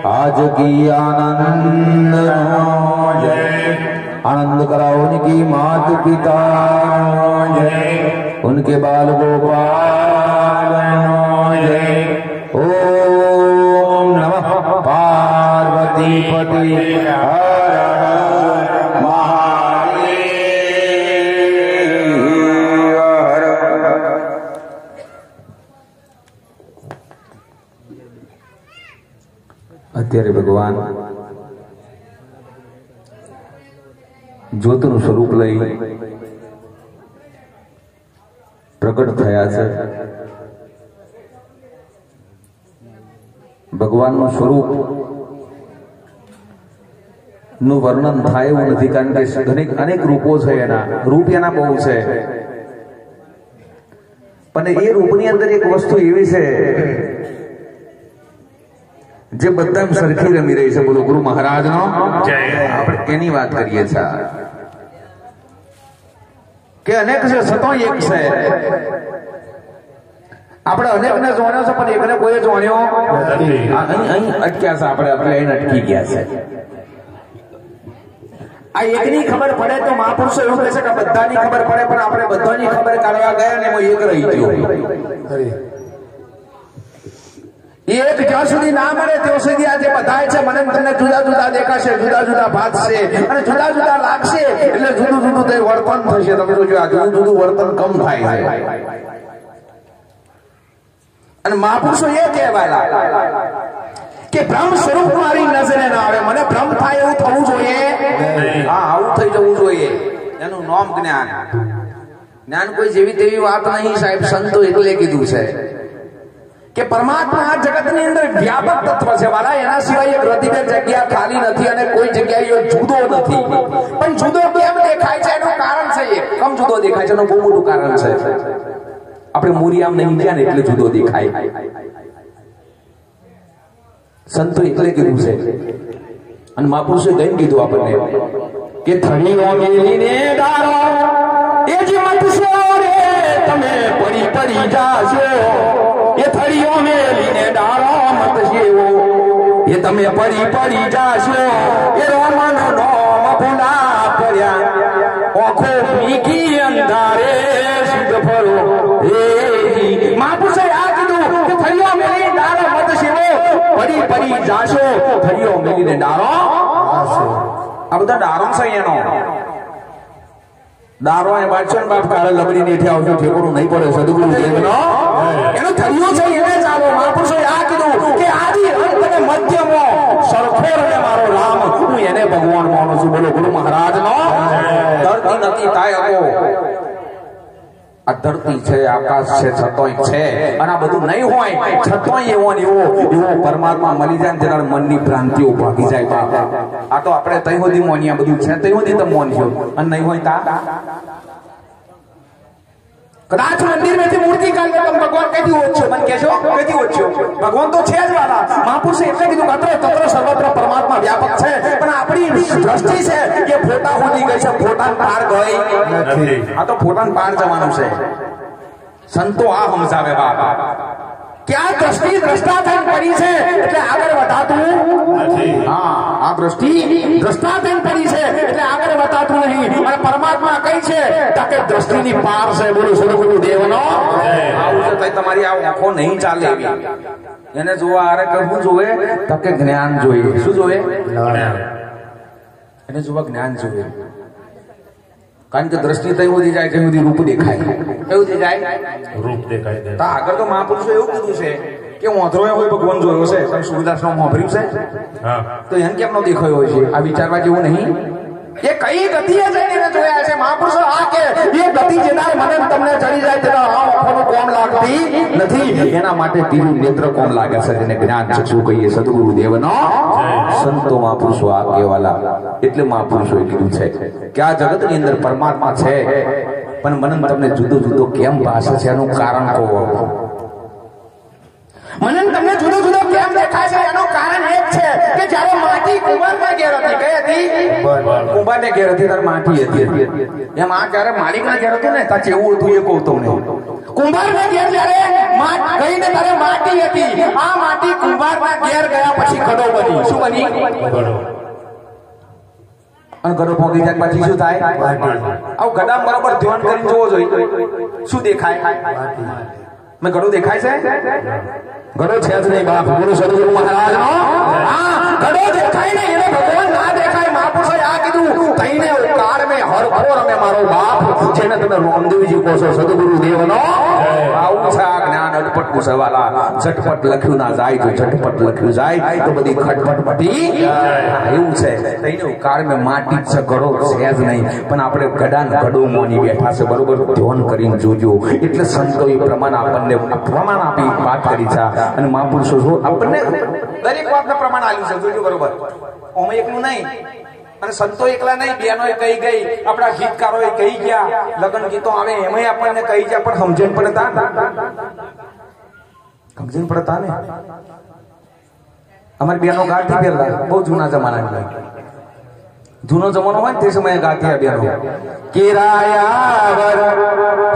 आज की आनंद आनंद कराओ उनकी मात पिता उनके बाल गोपाल। ओम नमः पार्वती पति અત્યારે ભગવાન જ્યોતનું સ્વરૂપ લઈ પ્રગટ થયા છે। ભગવાનનું સ્વરૂપ નું વર્ણન થાય એવું નથી, કારણ કે અનેક રૂપો છે, એના રૂપ એના બહુ છે, પણ એ રૂપની અંદર એક વસ્તુ એવી છે જે બધા સરખી રમી રહી છે। બોલો ગુરુ મહારાજ નો જય। આપણે એની વાત કરીએ છીએ કે અનેક છે છતાં એક છે। આપણે અનેક ને જોણ્યો છે પણ એકને કોઈ જોણ્યો નથી। અહીં અટક્યા છે, આપણે અહીં અટકી ગયા છે। આ એકની ખબર પડે તો મહાપુરુષો એવું કહે છે કે બધાની ખબર પડે, પણ આપણે બધાની ખબર કાઢવા ગયા ને એમાં એક રહી ગયો। એક જ્યાં સુધી ના મળે ત્યાં સુધી આજે બધાય છે મને તમને જુદા જુદા દેખાશે, જુદા જુદા ભાગશે અને જુદા જુદા લાગશે, એટલે જુદું જુદું તે વર્તન થશે। તમે જોજો આ જુદું જુદું વર્તન કમ થાય છે। અને મહાપુરુષો એ કહેવાય કે બ્રહ્મ સ્વરૂપ મારી નજરે ના આવે, મને ભ્રમ થાય એવું થવું જોઈએ, હા આવું થઈ જવું જોઈએ। એનું નામ જ્ઞાન। જ્ઞાન કોઈ જેવી તેવી વાત નહીં સાહેબ, સંતો એટલે કીધું છે કે પરમાત્મા આ જગતની અંદર વ્યાપક તત્વ છે વાલા, એના સિવાય એક રતિબે જગ્યા ખાલી નથી અને કોઈ જગ્યાએ જુદો નથી। પણ જુદો કેમ દેખાય છે એનું કારણ છે, કેમ જુદો દેખાય છે એનું બહુ મોટું કારણ છે। આપણે મૂરિયામ નહીં ગયા ને એટલે જુદો દેખાય। સંતો એટલે કીધું છે અને મહાપુરુષે ગઈ કીધું આપણને કે થણીઓ મેલીને ડારો એ જે મતસો રે તમે પડી પડી જાશો, એ થળીઓ મેલીને ડારો મત જેવો એ તમે પડી પડી જાશો। એ રોમનો નોમ ભૂલા પડ્યા ઓખો મીકી અંધારે સુધ ફરો હે। મહાપુરુષે આ કીધું કે થળીઓ મેલી ડારો મત જેવો પડી પડી જાશો, થળીઓ મેલીને ડારો આ બધા ડારો છે એનો દારો એ બાદશો ને બાપ કાળે લબડી નીઠે આવજો ઠેકોડું નહીં પડે સદગુરુ દેવનો એનો થળિયો છે એને ચાલો। મહાપુરુષોએ આ કીધું કે આદિ અંત અને મધ્યમો સરખો રહે મારો રામ, હું એને ભગવાન માનું છું। બોલો ગુરુ મહારાજ નો ધરતી નથી થાય હતો, આ ધરતી છે આકાશ છે છતોય છે અને આ બધું નહીં હોય છતોય એવો પરમાત્મા મળી જાય ને તેના મનની ભ્રાંતિઓ ભાગી જાય। બાપ આ તો આપણે તઈ સુધી મોનિયા બધું છે તઈ સુધી તો મોન થયો અને નહીં હોય તા કદાચ મંદિર મેથી મૂર્તિ કાઢે તો ભગવાન કઈથી ઓછો મને કહેશો કઈથી ઓછો ભગવાન તો છે જ વાલા। મહાપુરુષે એટલે કીધું અત્ર તત્ર સર્વત્ર પરમાત્મા વ્યાપક છે, પણ આપણી દ્રષ્ટિ છે કે ફોટા સુધી ગઈ છે, ફોટા પાર ગઈ નથી। આ તો ફોટા પાર જવાનું છે। સંતો આ સમજાવે બાપ કે આ દ્રષ્ટિ દ્રષ્ટા થઈને પડી છે એટલે આગળ વધાતું નથી। હા આ દ્રષ્ટિ દ્રષ્ટા થઈને પડી છે એટલે આગળ વધાતું નહીં, અને પરમાત્મા કઈ છે કે દ્રષ્ટિની પાર છે। બોલો સદગુરુ દેવનો આવું છે તઈ તમારી આ આંખો નહીં ચાલે એવી, એને જોવા આરે કરવું જોવે તો કે જ્ઞાન જોઈએ। શું જોવે? એને જોવા જ્ઞાન જોઈએ, કારણ કે દ્રષ્ટિ તઈ સુધી જાય ત્યાં સુધી રૂપ દેખાય, એવું થઈ જાય રૂપ દેખાય। તો આગળ તો મહાપુરુષો એવું કીધું છે કે ઓંધરો હોય ભગવાન જોયો છે, તમે સુરદાસ નો સાંભળ્યું છે? તો એને કેમ નો દેખાયો હોય છે? આ વિચારવા જેવું નહીં। એ કઈ ગતિએ જઈને જોયા છે મહાપુરુષો આ કે એ ગતિ જેના મને તમને ચડી જાય તેના આ ઓખોનું કોમ લાગતી નથી, એના માટે પીરું નેત્ર કોમ લાગે છે, જેને જ્ઞાન ચક્ષુ કહીએ સદગુરુ દેવનો। સંતો મહાપુરુષો આ કહેવાલા, એટલે મહાપુરુષોએ કીધું છે કે આ જગતની અંદર પરમાત્મા છે, પણ મને તમને જુદો જુદો કેમ ભાષે છે એનું કારણ કહો। મને તમને જુદો જુદો કેમ દેખાય છે એનું કારણ એક છે કે જ્યારે માટી કુંભારના ઘેર હતી, કઈ હતી? કુંભારને ઘેર હતી ત્યારે માટી હતી, એમ આ જ્યારે માલિકના ઘેર હતું ને ત્યાં કેવું હતું એ કહું તમને। કુંભારના ઘેર જ્યારે ગઈને તારે માટી હતી, આ માટી કુંભારના ઘેર ગયા પછી ઘડો બની. શું બની? ઘડો. અને ઘડો પોગી જાય પછી શું થાય? આવું ગડા બરોબર ધ્યાન કરીને જોવો જોઈએ. શું દેખાય? મેં ઘડો દેખાય છે? ઘડો છે જ નહીં બાપ. ગુરુ સદગુરુ મહારાજ નો ઘડો દેખાય ને એને ભગવાન ના દેખાય. મહાપુરુષોએ આ કીધું તઈને ઉકાર મેં હર ભરો રમે મારો બાપ, જેને તમે રોમદેવજી કહો છો સદગુરુ દેવનો. આવું છે આ જ્ઞાન અટપટ પૂછવાલા. ઝટપટ લખ્યું ના જાય તો ઝટપટ લખ્યું જાય તો બધી ખટપટ મટી એવું છે. તઈને ઉકાર મેં માટી છે, ઘડો છે જ નહીં. પણ આપણે ગડાન ઘડો મોની બેઠા છે બરોબર. ધ્યાન કરીને જોજો. એટલે સંતોએ પ્રમાણ આપણને પ્રમાણ આપી વાત કરી છે. અને મહાપુરુષો જો આપણને દરેક વાતનું પ્રમાણ આપ્યું છે. જોજો બરોબર. ઓમ એકનું નહીં. અને સંતો એકલા નહીં, બેનો કહી ગઈ, આપણા ગીતકારો કહી ગયા, લગ્ન ગીતો આવે એમાં આપણને કહી ગયા. પણ સમજણ પડતા ને અમારી બેનો ગાતી પેલા બહુ જૂના જમાના, જૂનો જમાનો હોય તે સમયે ગાતી બેનો. કેરાયા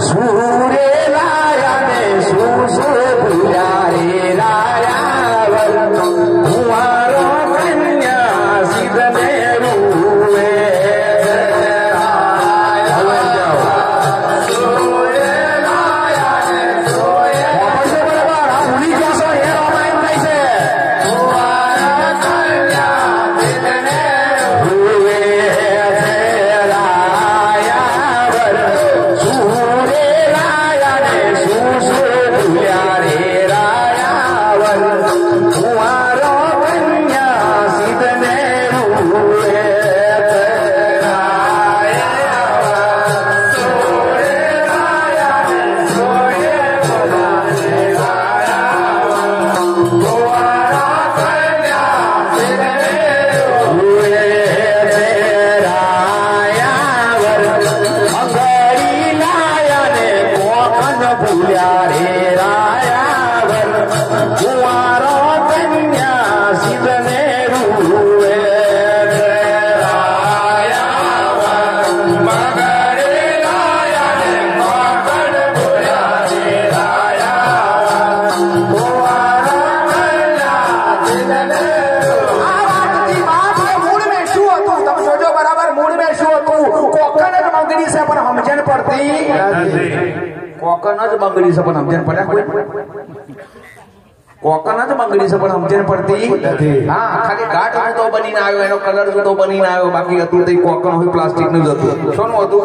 સુરે લાયા ને સુસુયા રે લાયા કુંવારો કન્યા સિદ્ધને કોકન જ બંગડી છે પણ સમજણ પડ્યા કોઈ? કોકન જ બંગડી છે પણ સમજણ પડતી. હા, ખાલી ગાંઠ જુદો બનીને આવ્યો, એનો કલર જુદો બનીને આવ્યો. બાકી હતું તે કોકન હોય પ્લાસ્ટિક નું જ હતું. શું હતું?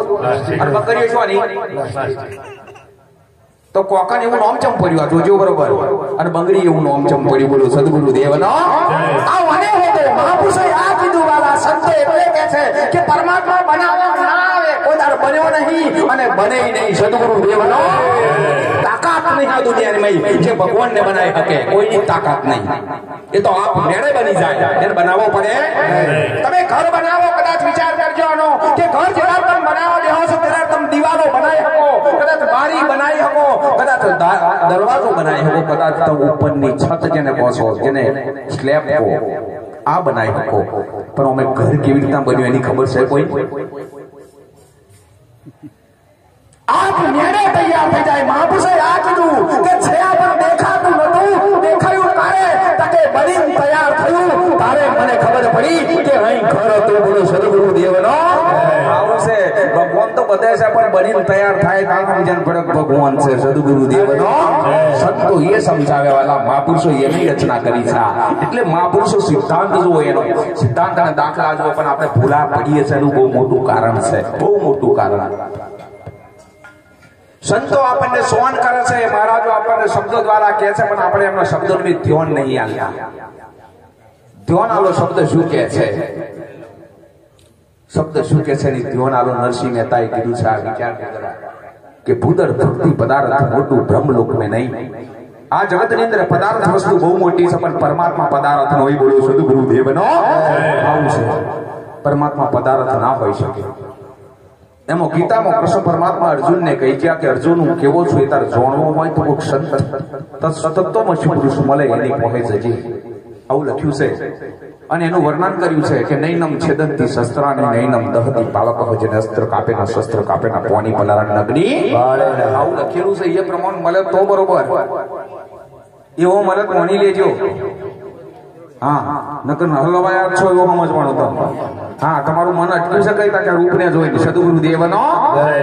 અને બંગડીઓ શું તો કોકન એવું નોમ ચમ પડ્યું. જોજો બરોબર. અને બંગડી એવું નોમ ચમ પડ્યું. બોલો સદગુરુ દેવનો મહાપુરુષોએ આ કીધું. વાલા સંતો એટલે કે છે કે પરમાત્મા બનાવવા ના આવે, કોઈ દાડો બન્યો નહીં અને બને નહીં. સદગુરુ દેવનો તાકાત નહીં આ દુનિયાની જે ભગવાન ને બનાવી શકે, કોઈની તાકાત નહીં. એ તો આપ મેળે બની જાય. એને બનાવવો પડે. તમે ઘર બનાવો, કદાચ વિચાર કરજો આનો કે ઘર જરા તમે બનાવો દેહો છો ત્યારે તમે દિવાલો બનાવી શકો, કદાચ બારી બનાવી શકો, કદાચ દરવાજો બનાવી શકો, કદાચ તમે ઉપરની છત જેને કહો છો, જેને સ્લેબ કહો, આ બનાવી શકો. પણ અમે ઘર કેવી રીતના બન્યું એની ખબર છે કોઈ? આપ મેળે તૈયાર થઈ જાય. મહાપુરુષોએ આ કીધું કે છે પણ દેખાતું નતું, દેખાયું તારે તકે બની તૈયાર થયું તારે મને ખબર પડી કે અહીં ઘર હતું. બોલો સદગુરુ દેવનો. આવું છે ભગવાન તો બધે છે પણ બનીને તૈયાર થાય કામ સમજણ પડે ભગવાન છે સદગુરુ દેવનો. સંતો એ સમજાવ્યા વાલા મહાપુરુષો એની રચના કરી છે. એટલે મહાપુરુષો સિદ્ધાંત જુઓ, એનો સિદ્ધાંત અને દાખલા જુઓ, પણ આપણે ભૂલા પડીએ છીએ એનું બહુ મોટું કારણ છે. બહુ મોટું કારણ. સંતો આપણને સોન કરે છે, મહારાજો આપણને શબ્દો દ્વારા કહે છે, પણ આપણે એમના શબ્દોનું બી ધ્યાન નહીં આલતા. ધ્યાન આલો શબ્દ શું કહે છે, શબ્દ શું કહે છે ધ્યાન આલો. નરસિંહ મહેતાએ કીધું છે આ વિચાર કે ભૂદર ભક્તિ પદાર્થ મોટું બ્રહ્મલોક મેં નહીં. આ જગતની અંદર પદાર્થ વસ્તુ બહુ મોટી છે, પણ પરમાત્મા પદાર્થ નો હોય. બોલો સદગુરુ દેવનો. આવું છે. પરમાત્મા પદાર્થ ના હોઈ શકે. એમાં ગીતામાં કૃષ્ણ પરમાત્મા અર્જુનને કહી ગયા કે અર્જુન હું કેવો છું એ તારે જાણવો હોય તો કોઈક સંત તત્વમાં પુરુષ મળે એની પહોંચે જજે. આવું લખ્યું છે અને એનું વર્ણન કર્યું છે કે નૈનમ છેદંતી શસ્ત્રાને નૈનમ દહતી પાવક જેને અસ્ત્ર કાપેના શસ્ત્ર કાપેના પોની પલારણ નગની આવું લખેલું છે. એ પ્રમાણ મળે તો બરોબર, એવો મળે માની લેજો. હા, નકર હલવાયા છો એવો સમજવાનો હતો. હા, તમારું મન અટક્યું છે કઈ કે રૂપને જોઈને સદગુરુ દેવનો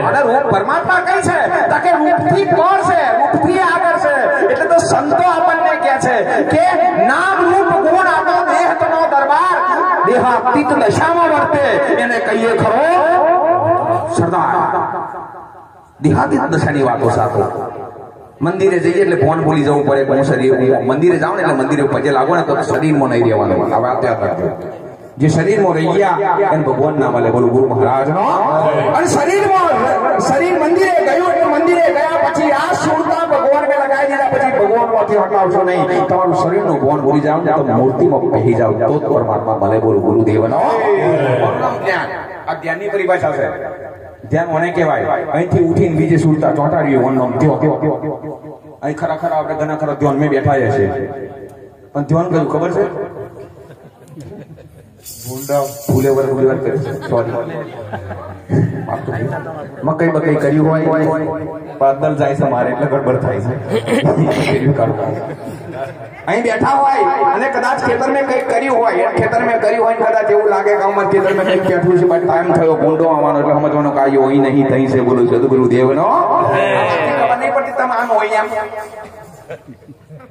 અને રૂપ પરમાત્મા કઈ છે તાકે રૂપથી પર છે, રૂપથી આગળ છે. એટલે તો સંતો આપણને કહે છે કે નામ રૂપ ગુણ આનો દેહ તનો દરબાર દેહાતીત દશામાં વર્તે એને કહીએ ખરો સરદાર. દેહાતીત દશાની વાતો સાચો. મંદિરે જઈએ એટલે ફોન ભૂલી જવું પડે કે હું શરીર, મંદિરે જાવ ને એટલે મંદિરે પગે લાગો ને તો શરીરમાં નહીં રહેવાનું. આ વાત યાદ રાખજો. જે શરીરમાં રહી ગયા એને ભગવાન ના મળે. બોલું ગુરુ મહારાજ નો. અને શરીર મંદિરે ગયું એટલે મંદિરે ગયા પછી આ સુરતા ભગવાન ને લગાવી દીધા પછી ભગવાન માંથી હટાવશો નહીં. તમારું શરીરનું ભગવાન ભૂલી જાવ ને તો મૂર્તિમાં પહેરી જાવ તો જ પરમાત્મા મળે. બોલું ગુરુદેવ નો જ્ઞાન. આ જ્ઞાનની પરિભાષા છે. ધ્યાન મને કહેવાય. અહીંથી ઉઠીને બીજે સુરતા ચોંટાડીએ વનમ ત્યો અહીં ખરા આપણે ઘણા ખરા ધ્યાન મેં બેઠા છે પણ ધ્યાન કયું ખબર છે? ભૂલેવર કરે છે. સોરી, મકઈ બકઈ કર્યું હોય બદલ જાય છે મારે એટલે ગડબડ થાય છે. અહીં બેઠા હોય અને કદાચ ખેતર મેં કઈ કર્યું હોય, ખેતર મેં કર્યું હોય કદાચ એવું લાગે કે અમારે ખેતર મેં કઈ બેઠું છે પણ ટાઈમ થયો ગુંડો આવવાનો એટલે સમજવાનું કાંઈ હોય નહીં થઈ છે. બોલું છું ગુરુદેવ નો ખબર નહીં પડતી તમે આમ હોય એમ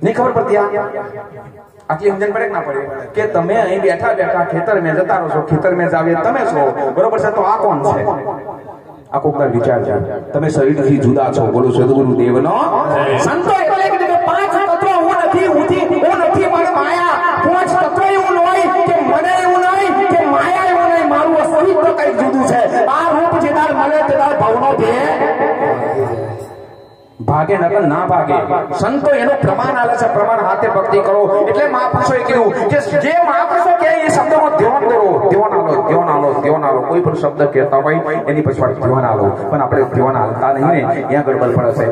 નહીં ખબર પડતી. આટલી સમજણ પડે ના પડે કે તમે અહીં બેઠા બેઠા ખેતર મેં જતા રહો છો, ખેતર મેં જાવે તમે છો બરોબર છે. તો આ કોણ છે? આ કોકના વિચાર છે. તમે શરીરથી જુદા છો. બોલું સદગુરુ દેવ નો સંતો એટલે કે પાંચ તત્વો હું નથી, હું નથી મારી માયા. પાંચ તત્વો એવું નહીં કે મને એવું નહીં કે માયા એવું નહીં, મારું અસ્તિત્વ કઈ જુદું છે. આ રૂપ જેદાર મળે તેદાર ભાવનો ધ્યેય ભાગે નકર ના ભાગે. સંતો એનું પ્રમાણ આલે છે. પ્રમાણ હાથે ભક્તિ કરો. એટલે મહાપુરુષોએ કીધું કે જે મહાપુરુષો કહે એ શબ્દમાં ધ્યાન કરો. ધ્યાન આલો. કોઈ પણ શબ્દ કહેતા હોય એની પછી ધ્યાન આલો. પણ આપણે ધ્યાન આલતા નહીં ને ત્યાં ગડબડ પડે છે.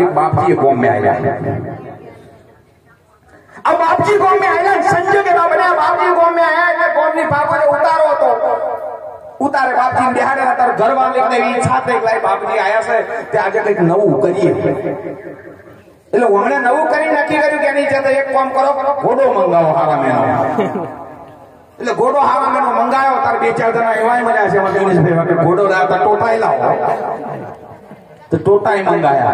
એક બાપજી ગોમ में आया. अब बापजी गॉम में आया. संजय के बाप ने बापजी गॉम में आया એટલે ગોમની ભાગોને ઉતારો હતો. ઉતારે બાપજી બિહારે હતા. ઘર વાળે ઈચ્છા થઈ લાઈ બાપજી આયા છે તે આજે કંઈક નવું કરીએ. એટલે હમણે નવું કરી નક્કી કર્યું કે એની જગ્યાએ એક કામ કરો, ઘોડો મંગાવો હાવા મેનો. એટલે ઘોડો હાવા મેનો મંગાયો. તાર બે ચાર જણા એવાય મળ્યા છે ઘોડો લાવતા ટોટાઈ લાવો. तो टोटा ही मंगाया.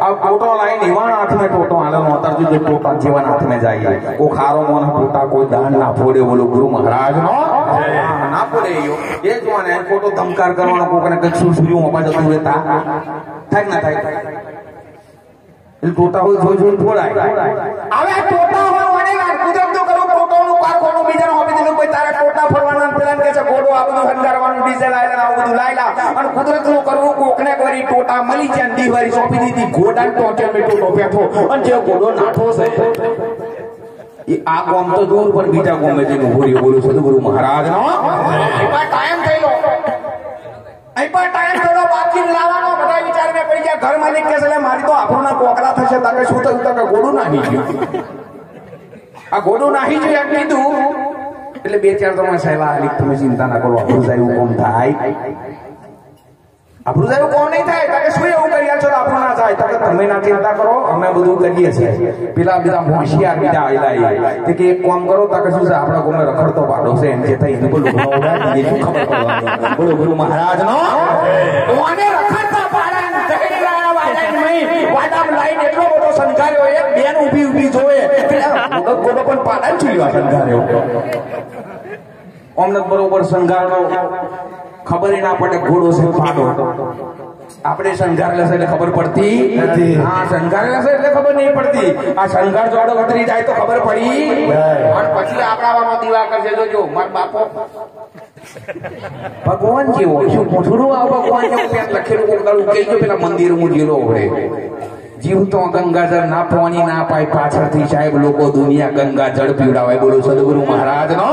अब टोटो लाई निवाण हाथ में टोटो आलो उतर जो टोटा जीवन हाथ में जाइए वो खारो मोन टोटा कोई दान ना फोड़े. बोलो गुरु महाराज नो ना फोड़े यो ये जो ने टोटो धमकार करवानो कोकने कई सुसुरियो मोबा जतु રહેતા થાય ના થાય. એ ટોટા હોય જોઈ ફોડાય. હવે ટોટા હોય મને કુદરત તો કરો ટોટોનું કારખાનું બીજાનો આપી દીધું કોઈ તારા ટોટા ફોડવાના પેલા કે છે ગોડો આ બધું હંગારવાનું ડીઝલ આયલા આવું બધું લાયલા અને કુદરતનું કરવું કોકને કોઈ ટોટા મળી જાય દીવારી સોંપી દીધી ગોડાન ટોટે મે ટોટો બેઠો અને જે ગોડો નાઠો છે એ આ ગામ તો દૂર પર બીજા ગામ માં જઈને ઉભો રહ્યો. બોલો સદગુરુ મહારાજ નો ટાઈમ થયેલો. અહીં પણ ટાઈમ થયેલો. બાકી લાવવાનો બધા વિચાર મેં પડી ગયા. ઘર માલિક કે છે મારી તો આપણના કોકરા થશે તાકે શું થયું તો કે ગોડું નાહી ગયું. આ ગોડું નાહી ગયું એમ કીધું એટલે બે ચાર તમે સહેલા તમે ચિંતા ના કરો. આપણું સાહેબ કોમ થાય, આપણું સાહેબ કોમ નહીં થાય તાકે શું એવું કરી છો આપણું ના થાય તાકે તમે ના ચિંતા કરો અમે બધું કરીએ છીએ. પેલા બધા હોશિયાર બીજા આયલા કે એક કામ કરો તાકે શું છે આપણા ગોમે રખડતો પાડો છે એમ જે થાય એને બોલો ઉડાડી શું ખબર પડવાની. બોલો ગુરુ મહારાજ નો ઓને રખડતા પાડા કહેલા વાડા નહીં વાડા લાઈન એટલો બધો સંઘાર્યો એક બેન ઊભી જોવે ગોડો પણ પાડા જ ચીલ્યો સંઘાર્યો. અમને બરોબર સંઘારનો ખબર ના પડે ઘોડો છે પાડો. આપણે સંઘાર લેશે એટલે ખબર પડતી નથી. હા સંઘાર લેશે એટલે ખબર નહીં પડતી. આ સંઘાર જોડો વતરી જાય તો ખબર પડી અને પછી આપણાવાનો દીવા કરશે. જોજો માર બાપો ભગવાન જેવો શું પૂછડું આ ભગવાન જેવું ત્યાં લખેલું કોકદાળું કહી ગયો પેલા મંદિર હું જેલો હોય જીવ તો ગંગાજળ ના પાણી ના પાય પાછળથી સાહેબ લોકો દુનિયા ગંગાજળ પીવડાવાય. બોલો સદગુરુ મહારાજ નો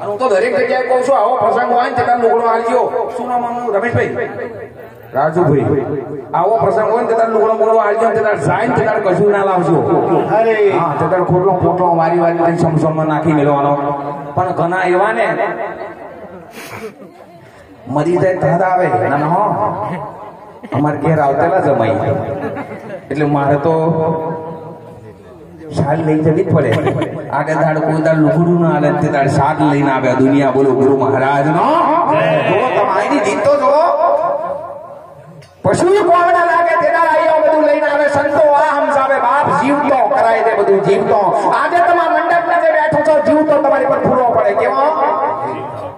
હું તો દરેક જગ્યાએ કહું છું આવો પ્રસંગ હોય ને તેના લુગડો આલજો. શું નામ રમેશભાઈ રાજુભાઈ આવો પ્રસંગ હોય ને તે તાર લુગડો બોલો આવજો તે તાર જાય ને તે તાર કશું ના લાવજો અરે હા તે તાર ખોટલો ખોટલો વારી વારી સમસમમાં નાખી મેળવાનો પણ ઘણા એવા ને મરી જાય તરત આવે ના હો અમારે ઘેર આવતેલા જમાઈ એટલે મારે તો શાલ લઈ જવી જ પડે આગળ દાડ કોઈ દાડ લુગડું ના હાલે તે દાડ શાલ લઈને આવ્યા દુનિયા બોલો ગુરુ મહારાજ નો જો તમારી જીતો જો પશુ કોમડા લાગે તેના આયો બધું લઈને આવે સંતો આ સમજાવે બાપ જીવતો કરાય દે બધું જીવતો આજે તમારા મંડપ માં જે બેઠો છો જીવતો તમારી પર પૂરો પડે કેવો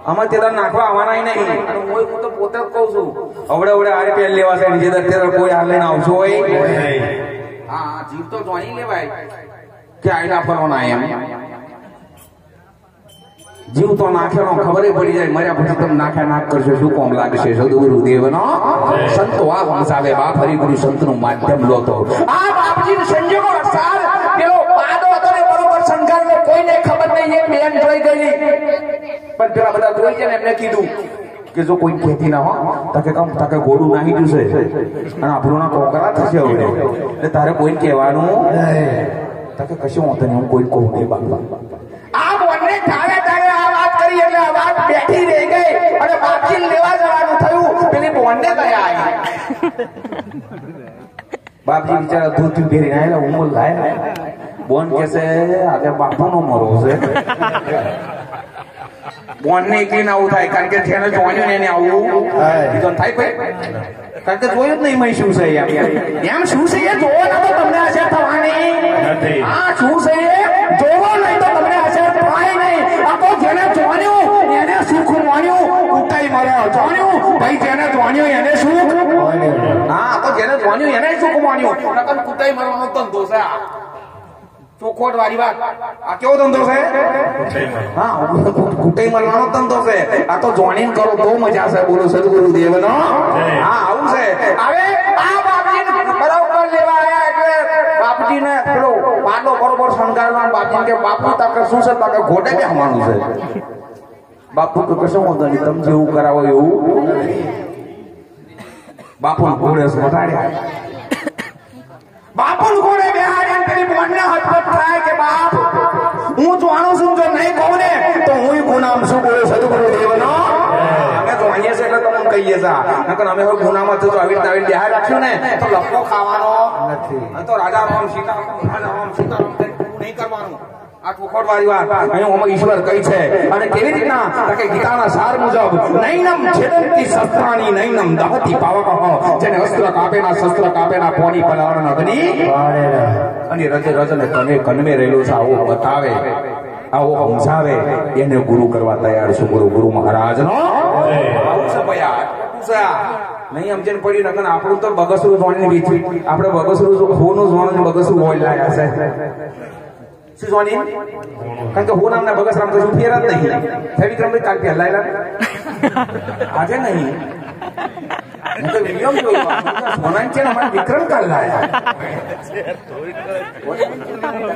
અમાર તેદાર નાખવા આવવાના નહીં હું તો પોતે જ કહું છું અવડે અવડે આરે પેલ લેવા છે જે દર કોઈ હાલ લઈને આવજો હોય હા જીવતો જોઈ લેવાય કે આઈના ફરવાના એમ જીવ તો નાખેનો ખબર પડી જાય મર્યા પછી તમે નાખ્યા નાખ કરશો શું કોમ લાગશે સદગુરુ દેવનો સંતો આ વંશાવે બાપ હરિગુરુ સંતનું માધ્યમ લો તો આ બાપજી સંજોગો સાર પેલો પાદો હતો ને બરોબર સંઘારનો કોઈને ખબર નહીં એ બેન જોઈ ગઈ પણ પેલા બધા જોઈ છે ને એમને કીધું કે જો કોઈ ખેતી ના હો તાકે ગોળું નાહી જશે અને આપણું કોકરા થશે હવે એટલે તારે કોઈ કહેવાનું તાકે કશું હોતો નહીં હું કોઈ કહું નહીં બાપા આ બોલને તારે આ વાત કરી એટલે આ વાત બેઠી રહી ગઈ અને બાપજી લેવા જવાનું થયું પેલી બોનને ગયા આવી બાપજી બિચારા ધોતી પહેરીને આવેલા ઉમર લાય બોન કેસે આજે બાપુનો મરો છે બોન ને એકલીને આવું થાય કારણ કે જેને જોવાનું એને આવું બીજો થાય કોઈ કારણ કે જોયું જ નહીં મેં શું છે એમ શું છે એ જોવો ના તો તમને અસર થવાની હા શું છે એ જોવો નહીં તો તમને અસર થાય નહીં આ તો જેને જોવાનું એને સુખ મળ્યું ઉતાઈ મળ્યો જોવાનું ભાઈ જેને જોવાનું એને સુખ હા તો જેને જોવાનું એને સુખ મળ્યું નકર કુતાઈ મળવાનો ધંધો છે ચોખોટ વાળી વાત આ કેવો ધંધો છે હા કુટાઈ મળવાનો ધંધો છે આ તો જોઈન કરો તો મજા છે બોલો સદગુરુ દેવનો હા આવું છે હવે આ બાપજીને બરાબર લેવા આયા એટલે બાપજીને પેલો પાડો બરોબર શણગારવાનો બાપજી કે બાપુ તાકે શું છે તાકે ઘોડે બેહવાનું છે બાપુ તો કશું વાંધો નહીં તમે જેવું કરાવો એવું બાપુ ઘોડે વધાર્યા બાપુ ઘોડે બેહાડ્યા પેલી બોનને હથપટ થાય કે બાપ હું જોવાનું છું જો નહીં કહું ને તો હું ગુનામ શું બોલો સદગુરુ દેવનો અમે જોઈએ છે એટલે તમને કહીએ છે નકર અમે હવે ગુનામાં તો આવી રીતે બેહાડ રાખ્યું ને તો લપકો ખાવાનો નથી તો રાજા રામ સીતારામ નહીં કરવાનું આ ચોખોટ વાળી વાત અહીં ઈશ્વર કઈ છે અને કેવી રીતના કે ગીતાના સાર મુજબ નૈનમ છેદંતી શસ્ત્રાણી નૈનમ દહતી પાવકઃ જેને અસ્ત્ર કાપેના શસ્ત્ર કાપેના પોની પલાવણ અગ્નિ અને રજ રજને કને કનમે રહેલો છે આવો બતાવે આવો સમજાવે એને ગુરુ કરવા તૈયાર છું ગુરુ મહારાજનો આવું છે ભયા નહીં સમજણ પડી નકર આપણું તો બગસરું જોવાની રીત આપણે બગસરું હોનું જોવાનું બગસરું હોય લાયા છે શું જોવાની કારણ કે હું નામના બગસરામ કશું ફેર જ નહીં ફેવિક્રમ કાલ પહેલા આજે નહીં હું તો વિલિયમ જોયું સોનાન છે અમારે વિક્રમ કાલ લાયા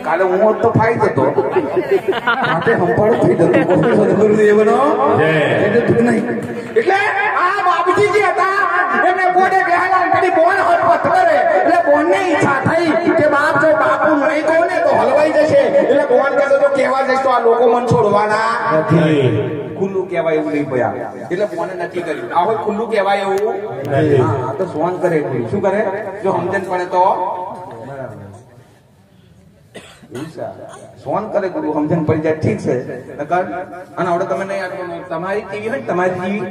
કાલે હું હોત તો ફાઈ જતો માટે સંભાળો થઈ જતું સદગુરુદેવનો એટલે આ બાપજી જે હતા એમને ગોડે બેહાડા કદી બોન હરપત કરે એટલે બોનને ઈચ્છા થઈ કે બાપ જો બાપુ નહીં કહો ને તો હલવાઈ જશે એટલે બોન કહે તો કહેવા જઈશ તો આ લોકો મન છોડવાના નથી ખુલ્લું કહેવાય એવું નહીં ભયા એટલે બોને નથી કર્યું આ હોય ખુલ્લું કહેવાય એવું હા તો સોન કરે શું કરે જો સમજણ પડે તો સોન કરે ગુરુ સમજણ પડી જાય ઠીક છે અને હવે તમે નહીં તમારી ટીવી હોય તમારી ટીવી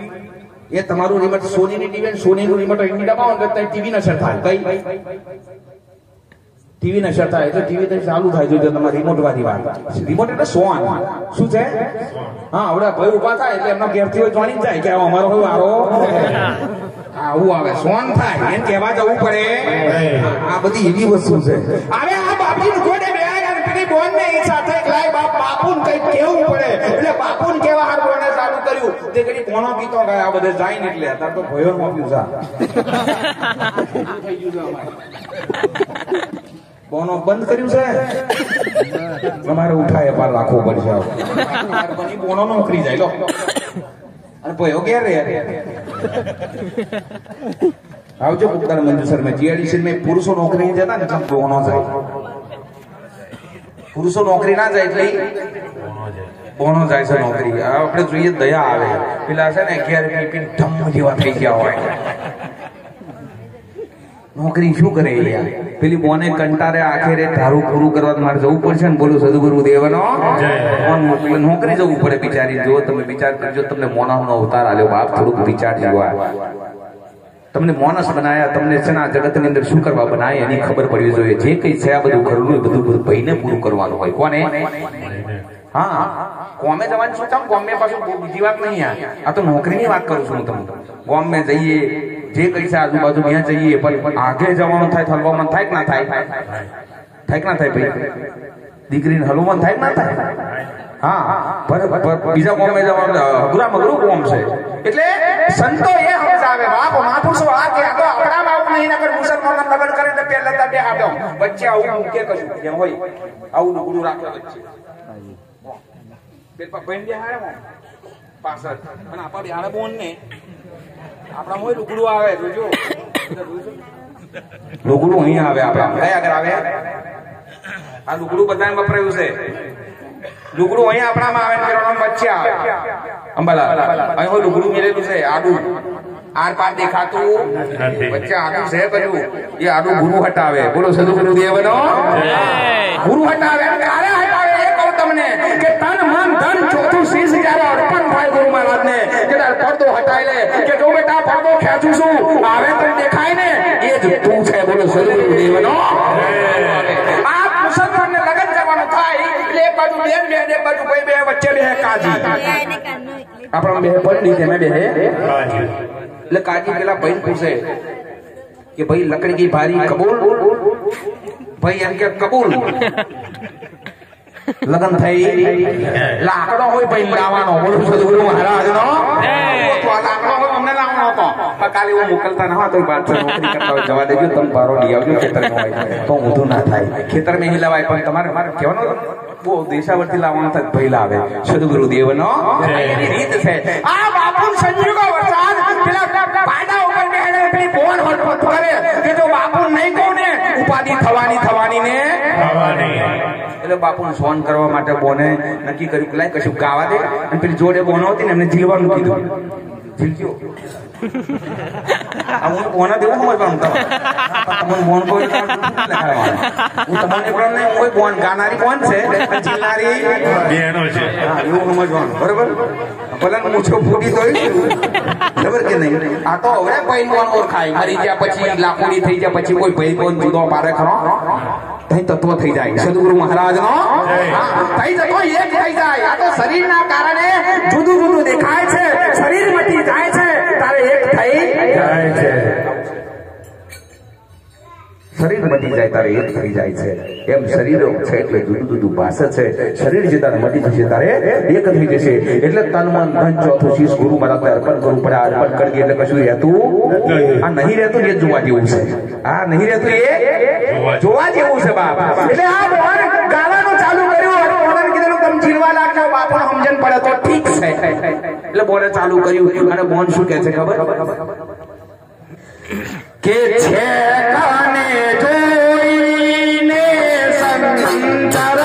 એ તમારું રિમોટ સોનીની ટીવી સોનીનું રિમોટ અહીં દબાવો ને ટીવી નશર થાય કઈ ટીવી નશર થાય એટલે ટીવી ચાલુ થાય જો તમારે રિમોટ વાળી વાત રિમોટ એટલે સોન શું છે હા હવે ભાઈ ઉભા થાય એટલે એમના ઘેરથી હોય જોઈન જાય કે અમારો હોય આરો આવું આવે સોન થાય એમ કહેવા જવું પડે આ બધી એવી વસ્તુ છે હવે આ બાપજી ગોડે બેહાડ્યા પેલી બોન ને ઈચ્છા થઈ કે લાય બાપુન કઈ કેવું પડે એટલે બાપુન કેવા હાર બોને ચાલુ કર્યું તે કદી કોનો ગીતો ગાય આ બધે જાય ને એટલે તાર તો ભયો મોપ્યું છે થઈ ગયું છે બોનો બંધ કર્યું છે તમારે ઉઠાય પાર રાખવો પડશે બોનો નોકરી જાય લો અને ભયો ઘેર રે આવજો કુકદાર મંજુસર में जीआईडीसी में પુરુષો નોકરી નહીં જતા ને એટલે બોનો જાય પુરુષો નોકરી ના જાય એટલે બોનો જાય છે નોકરી આપણે જોઈએ દયા આવે પેલા છે ને 11 પીપી ધમ જેવા થઈ ગયા હોય નોકરી શું કરે યાર પેલી બોને કંટારે આખરે ધારું પૂરું કરવા મારે જવું પડશે ને બોલું સદગુરુ દેવનો નોકરી જવું પડે બિચારી જો તમે વિચાર કરજો તમને મોનાનો અવતાર આલ્યો બાપ થોડુંક વિચારજો તમને મોનસ બનાયા તમને છે ને આ જગતની અંદર શું કરવા બનાય એની ખબર પડવી જોઈએ જે કઈ છે આ બધું ઘરનું બધું ભાઈને પૂરું કરવાનું હોય કોને હા કોમે જવાનું શું કામ કોમે પાછું બીજી વાત નહીં આ તો નોકરીની વાત કરું છું હું તમને કોમે જઈએ જે કઈ છે આજુબાજુ ત્યાં જઈએ પણ આગે જવાનું થાય હલવાનું થાય કે ના થાય થાય કે ના થાય ભાઈ દીકરીને હલવાનું થાય કે ના થાય હા બીજા કોમે જવાનું અઘરા મગરું કોમ છે એટલે સંતો એ સમજાવે બાપ મહાપુરુષો આ કે તો આપણામાં આવું નહીં નકર મુસલમાનના લગ્ન કરે તો પહેલા તા બે આવ્યો વચ્ચે આવું મૂકે કશું જેમ હોય આવું લુગડું રાખે વચ્ચે પેલા બહેન બે હારે પાછળ અને આપા બે હારે બોન ને આપણા મોય લુગડું આવે જોજો લુગડું અહીં આવે આપણા કઈ આગળ આવે આ લુગડું બધાને વપરાયું છે લુગડું અહીં આપણામાં આવે ને વચ્ચે આવે અંબાલા અહીં હોય લુગડું મેલેલું છે આડું આર પાર દેખાતું વચ્ચે આડું છે કયું એ આડું ગુરુ હટાવે બોલો સદગુરુ દેવનો ગુરુ હટાવે ક્યારે હટાવે એ કહું તમને કે તન મન ધન ચોથું શીશ જ્યારે અર્પણ થાય ગુરુ મહારાજને કે પડદો હટાઈ લે કે જો બેટા પડદો ખેંચું છું આવે તો દેખાય ને એ જ તું છે બોલો સદગુરુ દેવનો આ મુસલમાનને લગન કરવાનું થાય એટલે એક બાજુ બેન બે એક બાજુ ભાઈ બે વચ્ચે બે કાજી આપણા બે પંડિત એમે બે કાજી એટલે કાજી પેલા ભાઈ પૂછે કે ભાઈ લકડી કી ભારી કબૂલ ભાઈ એમ કે કબૂલ લગન થઈ લાકડો હોય ભાઈ લાવવાનો બોલો સદગુરુ મહારાજનો તો આ લાકડો હોય અમને લાવવાનો હતો કાલે હું મોકલતા ન હોય તો વાત નોકરી કરતા હોય જવા દેજો તમે બારો લઈ આવજો ખેતરમાં હોય તો ઊંધું ના થાય ખેતરમાં હી લવાય પણ તમારે કહેવાનું બહુ દેશાવરથી લાવવાનો થાય ભાઈ લાવે સદગુરુ દેવનો એની રીત છે આ બાપુ સંજોગો વરસાદ પેલા પાડા ઉપર બેહે પેલી બોન હટપટ કરે કે જો બાપુ નહીં કહું ને ઉપાધિ થવાની ને એટલે બાપુને ફોન કરવા માટે બોને નક્કી કર્યું કે લાય કશું ગાવા દે અને પેલી જોડે બોનો હતી ને એમને જીલવાનું કીધું જીલજો હું બોના દેવું સમજવાનું તમને બોન કોઈ હું તમને પણ નહીં કોઈ બોન ગાનારી બોન છે જીલનારી બેનો છે એવું સમજવાનું બરોબર ભલે મૂછો ફૂટી તો ખબર કે નહીં આ તો હવે ભાઈ બોન ઓળખાય મરી ગયા પછી લાકડી થઈ ગયા પછી કોઈ ભાઈ બોન જુદો પાડે ખરો તઈ તત્વ થઈ જાય સદગુરુ મહારાજનો તઈ તત્વ એક થઈ જાય આ તો શરીરના કારણે જુદું જુદું દેખાય છે શરીર મટી જાય છે તારે એક થઈ જાય છે શરીર મટી જાય તારે એક થઈ જાય છે એમ શરીર છે એટલે જુદું જુદું ભાષા છે શરીર જે તારે મટી જશે તારે એક થઈ જશે એટલે તન મન ધન ચોથું શીશ ગુરુ મહારાજને અર્પણ કરવું પડે અર્પણ કરી એટલે કશું રહેતું આ નહીં રહેતું એ જોવા જેવું છે આ નહીં રહેતું એ જોવા જેવું છે બાપ એટલે આ બોન ગાવાનું ચાલુ કર્યું અને બોને કીધું તમે જીરવા લાગજો બાપુને સમજણ પડે તો ઠીક છે એટલે બોને ચાલુ કર્યું અને બોન શું કહે છે ખબર કે છે કાને જોઈને સંતર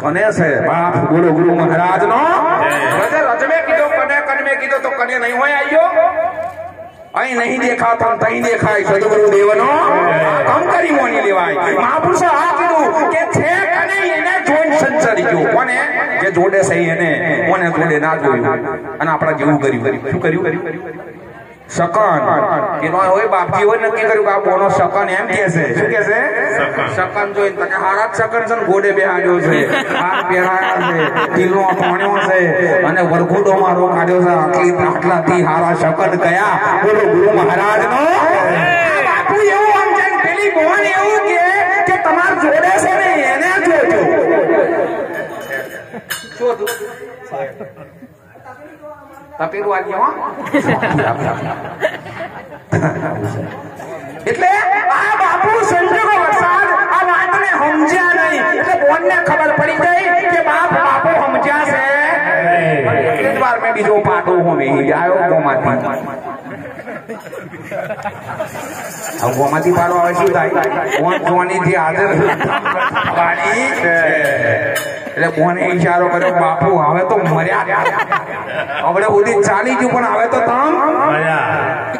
कने से बाप बोलो गुरु महाराज नो रजे रजमे कीधो कने कने में कीधो तो कने नहीं होय आइयो અહીં નહીં દેખાતો તઈ દેખાય સદગુરુ દેવનો કમ કરી મોની લેવાય મહાપુરુષો આ કીધું કે છે કને એને જોન સંસારી ગયો કોને કે જોડે સહી એને કોને જોડે ના જોયું અને આપણા જેવું કર્યું શું કર્યું શકન કે નો હોય બાપજી હોય નક્કી કર્યું કે આ બોનો શકન એમ કે છે શું કે છે શકન જોઈને તો કે હારા શકન છે ગોડે બેહાડ્યો છે હાર પહેરાયા છે તિલનો પાણ્યો છે અને વરઘોડો મારો કાઢ્યો છે આટલાથી હારા શકન કયા બોલો ગુરુ મહારાજનો બાપુ એવું આમ છે પેલી બોન એવું કે તમાર જોડે છે ને એને જોજો શોધું તપેલું આવી હો એટલે આ બાપુ સંજોગો વરસાદ આ વાતને સમજ્યા નહીં એટલે બોનને ખબર પડી ગઈ કે બાપુ સમજ્યા છે એક વાર મેં બીજો પાટો હું મેહી આવ્યો ગોમાંથી પાડો આવે શું થાય કોણ જોવાની હાજર વાણી એટલે કોને ઈશારો કર્યો બાપુ હવે તો મર્યા હવે બધી ચાલી ગયું પણ હવે તો તમ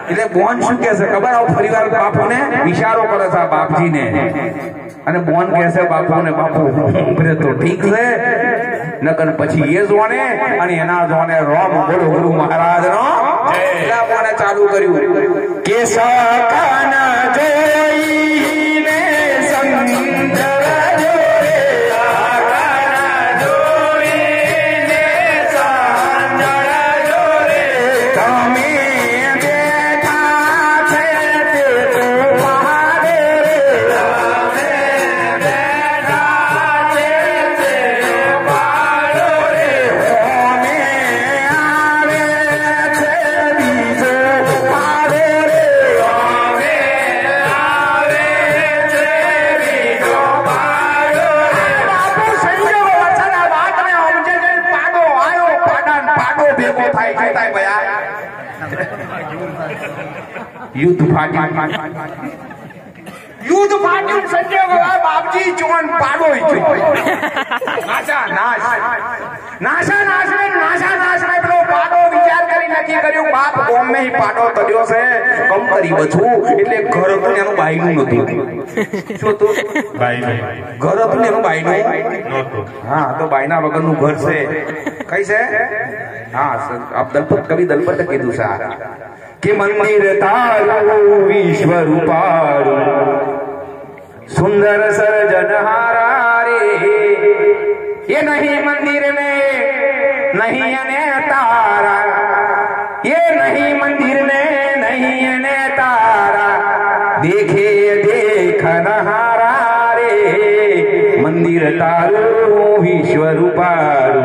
એટલે બોન શું કે છે ખબર આવું ફરીવાર બાપુને ઈશારો કરે છે બાપજીને અને બોન કહે છે બાપુને બાપુ ઉભરે તો ઠીક છે નકર પછી એ જોને અને એના જોને રોમ બોલો ગુરુ મહારાજ નો એટલે બોને ચાલુ કર્યું કે સકાન જોઈને સંત युद्ध फाट्યું સંજય ગવાય બાપજી જોન પાડો નાશા પેલો પાડો વિચાર કરી નક્કી કર્યું બાપ ગોમ મે પાડો તડ્યો છે કમ કરી બચું એટલે ઘર હતું એનું બાઈનું નતું શું હતું બાઈનું ઘર હતું એનું બાઈનું નતું હા તો બાઈના વગરનું ઘર છે કઈ છે હા આપ દલપત કવિ દલપત કીધું છે કે મંદિર તારું વિશ્વ રૂપારું સુંદર સર્જનહારા રે ये नहीं मंदिर में नहीं अने तारा ये नहीं मंदिर में नहीं अने तारा देखे देखनहारा रे मंदिर तारू विश्व रूपारू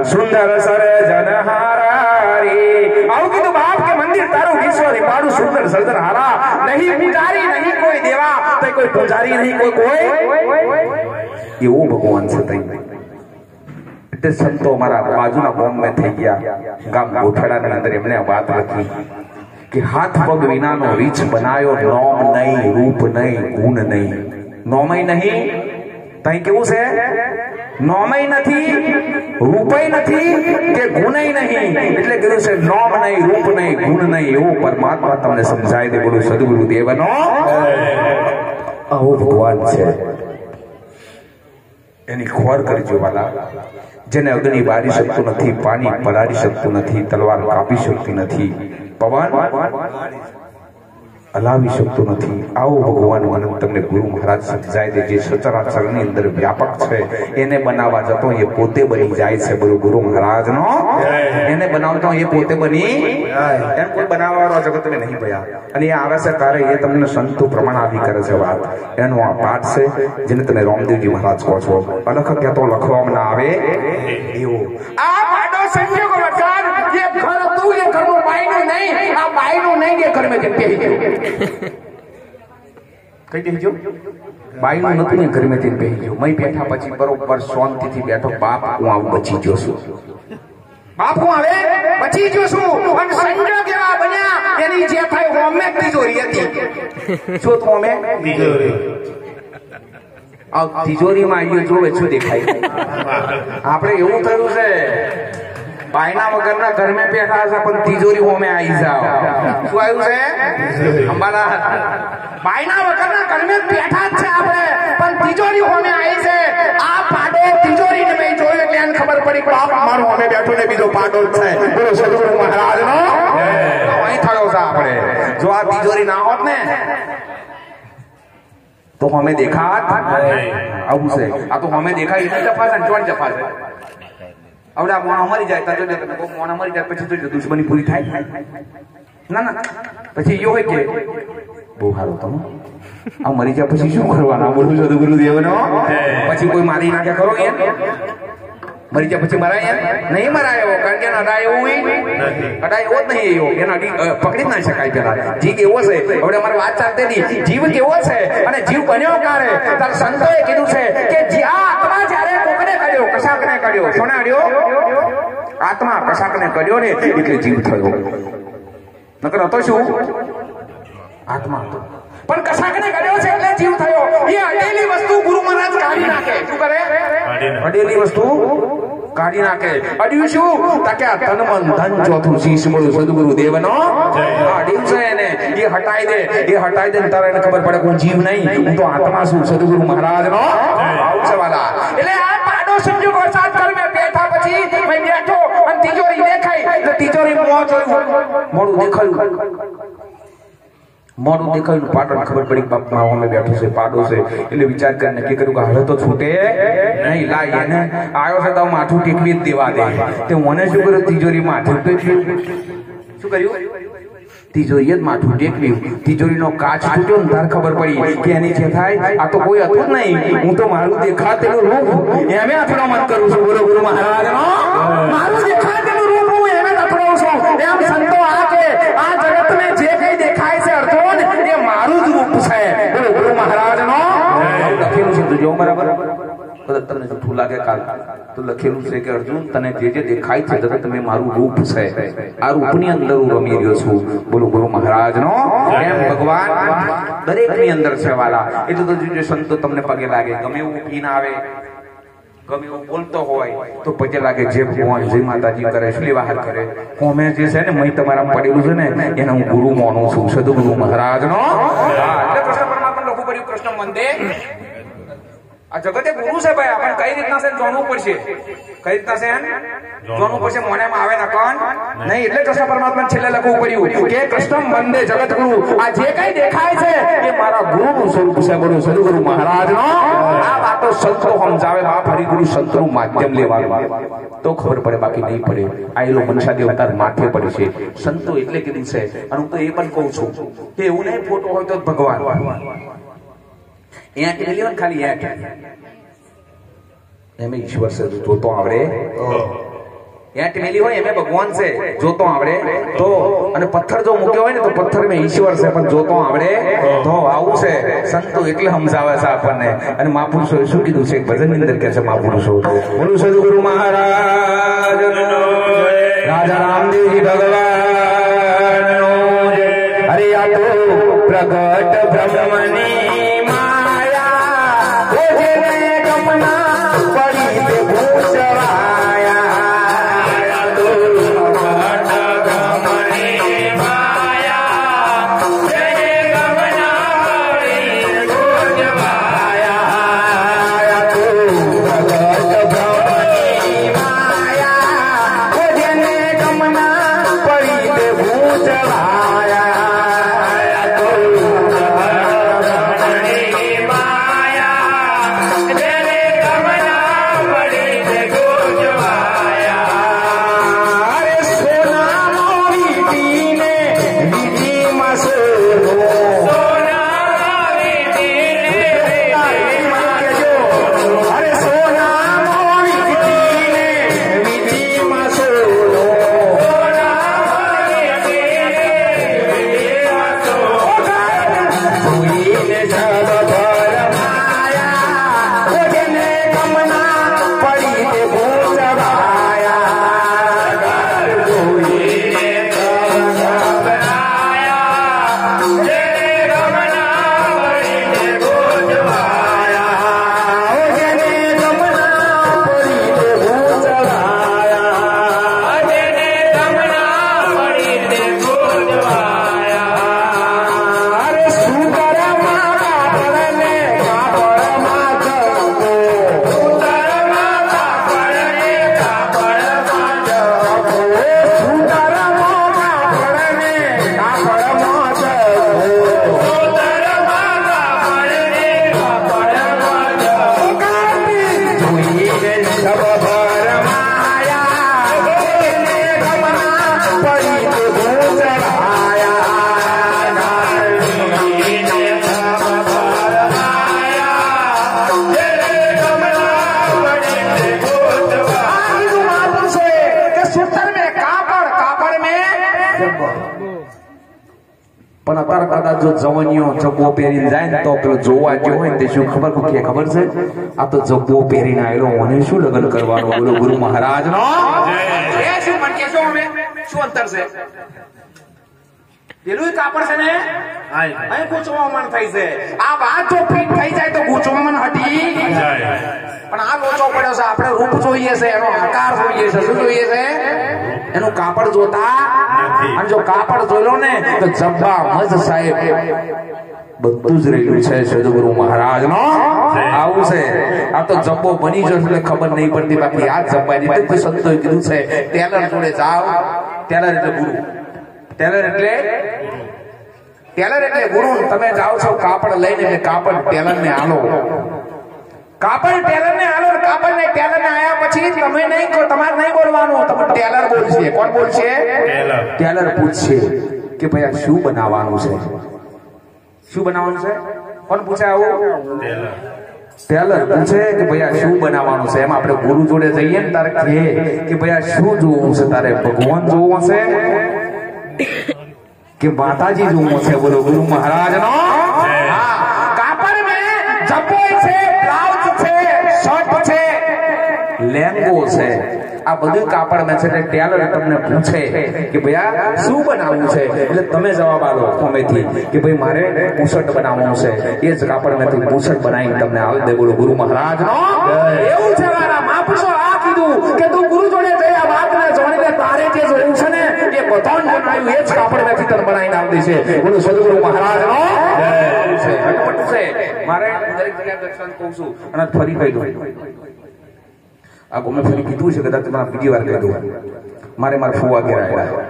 सुंदर सર્જનહારા રે આવું કીધું બાપ કે મંદિર તારું વિશ્વ રૂપારું સુંદર સર્જનહારા નહીં પૂજારી નહીં કોઈ દેવા તો કોઈ પૂજારી નહીં કોઈ એવું ભગવાન છે તઈ એટલે સંતો મારા બાજુના ગામમાં થઈ ગયા ગામ ગોઠડાના અંદર એમણે વાત લખી કે હાથ પગ વિનાનો રીછ બનાયો નોમ નહીં રૂપ નહીં ગુણ નહીં નોમય નહીં તઈ કેવું છે નોમય નથી રૂપય નથી કે ગુણય નહીં એટલે કીધું છે નોમ નહીં રૂપ નહીં ગુણ નહીં એવું પરમાત્મા તમને સમજાય દે બોલું સદગુરુ દેવનો આવો ભગવાન છે એની ખોર કરજો વાલા જેને અગ્નિ બાળી શકતું નથી પાણી પલાળી શકતું નથી તલવાર કાપી શકતી નથી પવન હલાવી શકતું નથી આવો ભગવાન મને તમને ગુરુ મહારાજ સમજાય દે જે સચરાચરની અંદર વ્યાપક છે એને બનાવવા જતો એ પોતે બની જાય છે બોલો ગુરુ મહારાજ નો એને બનાવતો એ પોતે બની એમ કોઈ બનાવવાનો જગત તમે નહીં ભયા અને એ આવે છે ત્યારે એ તમને સંતો પ્રમાણ આવી કરે છે વાત એનો આ પાઠ છે જેને તમે રામદેવજી મહારાજ કહો છો અલખ કહેતો લખવામાં ના આવે એવું આ પાડો સંજોગ વરસાદ જે ઘર હતું એ ઘરનું બાયનું નહીં આ બાયનું નહીં એ ઘર મેં જપ્પી ગયું કઈ દેજો બાઈનું નતું ને ઘરમાં જઈને બેહી ગયો મય બેઠા પછી બરોબર શાંતિથી બેઠો બાપ હું આવું બચી ગયો છું બાપ હું આવે બચી ગયો છું અને સંજોગ એવા બન્યા એની જે થાય હોમે તિજોરી હતી શું તો હોમે તિજોરી આ તિજોરીમાં આવ્યો જોવે શું દેખાય આપણે એવું થયું છે બાયના વગરના ઘર મેં બેઠા છે પણ તિજોરી હોમે આવી જાવ શું આવ્યું છે અંબાલા બાયના વગરના ઘર મેં બેઠા જ છે આપણે પણ તિજોરી હોમે આવી છે આ પાડો તિજોરી ને મેં જોયો એટલે એને ખબર પડી કે બાપ મારો હોમે બેઠો ને બીજો પાડો જ છે બોલો સદગુરુ મહારાજનો અહીં થયો છે આપણે જો આ તિજોરી ના હોત ને તો હમે દેખાત આવું છે આ તો હમે દેખાય એટલે જફા છે જોડ જફા છે હવે આ મોણા મરી જાય તો જો મોણા મરી જાય પછી તો દુશ્મની પૂરી થાય ના ના પછી યો હોય કે બહુ સારું તમે આ મરી જાય પછી શું કરવાના બોલું સદગુરુ દેવનો પછી કોઈ મારી નાખે ખરો એમ મરી જાય પછી મરાય એમ નહીં મરાય એવો કારણ કે અડાય એવું અડાય એવો જ નહીં એવો એના પકડી જ ના શકાય પેલા જીવ એવો છે હવે અમારે વાત ચાલતી હતી જીવ કેવો છે અને જીવ બન્યો ક્યારે તાર સંતોએ કીધું છે કે જ્યાં આત્મા જ્યારે કોકને કર્યો કશાકને કર્યો સોને અડ્યો આત્મા કશાકને કર્યો ને એટલે જીવ થયો નકર હતો શું આત્મા હતો પણ કશાકને કર્યો છે એટલે જીવ થયો એ અડેલી વસ્તુ ગુરુ મહારાજ કાઢી નાખે શું કરે અડેલી વસ્તુ કાઢી નાખે અડ્યું શું તાકે આ તન મન ધન ચોથું શીશ મળું સદગુરુ દેવનો અડ્યું છે એને એ હટાઈ દે તારે એને ખબર પડે હું જીવ નહીં હું તો આત્મા છું સદગુરુ મહારાજનો આવું છે વાલા એટલે આ પાડો સંજોગ વરસાદ કર મે બેઠા પછી મેં બેઠો અને તિજોરી દેખાઈ તો તિજોરી મોં જોયું મોડું દેખાયું પાડો ખબર પડી બાપ માં અમે બેઠો છે પાડો છે એટલે વિચાર કરીને નક્કી કર્યું કે હવે તો છૂટે નહીં લાય એને આવ્યો છે તો માથું ટેકવી જ દેવા દે તે મને શું કર્યું તિજોરી માથું ટેક્યું શું કર્યું તિજોરી જ માથું ટેકવ્યું તિજોરીનો કાચ તૂટ્યો ને તાર ખબર પડી કે એની છે થાય આ તો કોઈ હતું જ નહીં હું તો મારું દેખાતેલું રૂપ એમે અથડો મત કરું છું બોલો ગુરુ મહારાજ મારું દેખાતેલું રૂપ હું એમે અથડું છું એમ સંતો આ કે આ જગત ને જે કઈ દેખાય છે અર્જુન એ મારું જ રૂપ છે બોલો ગુરુ મહારાજ નો લખેલું છે તું જો બરાબર તમને જૂઠું લાગે કાલ તો લખેલું છે કે અર્જુન તને જે જે દેખાય છે જગત મેં મારું રૂપ છે આ રૂપની અંદર હું રમી રહ્યો છું બોલો ગુરુ મહારાજ નો એમ ભગવાન દરેક ની અંદર છે વાલા એટલે તો જે સંતો તમને પગે લાગે ગમે એવું પીન આવે ગમે એવું બોલતો હોય તો પગે લાગે જે ભગવાન જય માતાજી કરે શ્રી બહાર કરે કોમે જે છે ને મય તમારા પડેલું છે ને એને હું ગુરુ માનું છું સદગુરુ મહારાજ નો એટલે કૃષ્ણ પરમાત્મા લખું પડ્યું કૃષ્ણ મંદિર આ જગતે ગુરુ છે ભાઈ આપણે કઈ રીતના છે જાણવું પડશે કઈ રીતના છે જાણવું પડશે મોનેમાં આવે ના કોણ નહીં એટલે કૃષ્ણ પરમાત્મા છેલ્લે લખવું પડ્યું કે કૃષ્ણ વંદે જગત ગુરુ આ જે કઈ દેખાય છે એ મારા ગુરુનું સ્વરૂપ છે બોલો સદગુરુ મહારાજ નો આ વાતો સંતો સમજાવે આ હરિગુરુ સંતનું માધ્યમ લેવાનું તો ખબર પડે બાકી નહીં પડે આ એલો મનસાદી અવતાર માથે પડે છે સંતો એટલે કીધું છે અને હું તો એ પણ કહું છું કે એવું નહીં ફોટો હોય તો ભગવાન એટ મિલિયન ખાલી એટ એમ ઈશ્વર છે જોતો આવડે એટ મિલી હોય એમ ભગવાન છે જોતો આવડે તો અને પથ્થર જો મૂક્યો હોય ને તો પથ્થર મેં ઈશ્વર છે પણ જોતો આવડે તો આવું છે સંતો એટલે સમજાવે છે આપણને અને મહાપુરુષો શું કીધું છે ભજન ની અંદર કે છે મહાપુરુષો બોલું સદગુરુ મહારાજ રાજા રામદેવજી ભગવાન અરે આ તો પ્રગટ બ્રહ્મની માયા પણ અત્યારે કદાચ જો જવનિયો જબ્બો પહેરીને જાય ને તો પેલો જોવા ગયો હોય ને તે શું ખબર છે આ તો જબ્બો પહેરીને આવેલો મને શું લગ્ન કરવાનું બોલો ગુરુ મહારાજ નો શું પણ કેશો અમે શું અંતર છે પેલું કાપડ છે ને અહીં ગૂંચવા મન થઈ છે આ વાત જો ફિટ થઈ જાય તો ગૂંચવા મન હટી જાય પણ આ લોચો પડ્યો છે આપણે રૂપ જોઈએ છે એનો આકાર જોઈએ છે શું જોઈએ છે એનું કાપડ જોતા અને જો કાપડ જોઈ લો ને તો જબ્બા મજ સાહેબ બધું જ રહેલું છે સદગુરુ મહારાજ નો આવું છે આ તો જબ્બો બની જશે એટલે ખબર નહીં પડતી બાકી આ જબ્બાની રીતે સંતોએ કીધું છે ટેલર જોડે જાઓ ટેલર એટલે ગુરુ ટેલર એટલે ગુરુ તમે જાઓ છો કાપડ લઈને એટલે કાપડ ટેલર ને આલો કાપડ ટેલર ને આલો કાપડ ને ટેલર ને આયા પછી તમે નહીં કહો તમારે નહીં બોલવાનું તમે ટેલર બોલશે કોણ બોલશે ટેલર પૂછશે કે ભાઈ આ શું બનાવવાનું છે શું બનાવવાનું છે કોણ પૂછે આવું ટેલર પૂછે કે ભાઈ આ શું બનાવવાનું છે એમ આપણે ગુરુ જોડે જઈએ ને તારે કે ભાઈ આ શું જોવું છે તારે ભગવાન જોવું છે કે માતાજી જોવું છે બોલો ગુરુ મહારાજ નો કાપડ में જબ્બો છે બ્લાઉઝ છે શર્ટ છે લેંગો છે આ બધું કાપડ में છે ટેલર તમને પૂછે કે ભાઈ આ શું બનાવવું છે એટલે તમે જવાબ આપો ગમેથી કે ભાઈ મારે બુશર્ટ બનાવવાનું છે એ જ કાપડ માંથી બુશર્ટ બનાવીને તમને આલ દે બોલો ગુરુ મહારાજ નો એવું છે મારા મહાપુરુષો આ કીધું કે તું ગુરુ જોડે જઈ આ વાતને જાણીને તારે જે જોવું છે ને એ બધાને બનાવ્યું એ જ કાપડ માંથી તને બનાવીને આલ દે છે બોલો સદગુરુ મહારાજ નો છે મારે દરેક જગ્યાએ દર્શન કહું છું અને ફરી કહી દઉં આ ગમે ફરી કીધું છે કદાચ તમારે બીજી વાર કહી દઉં મારે મારા ફુવા ઘેર આવ્યા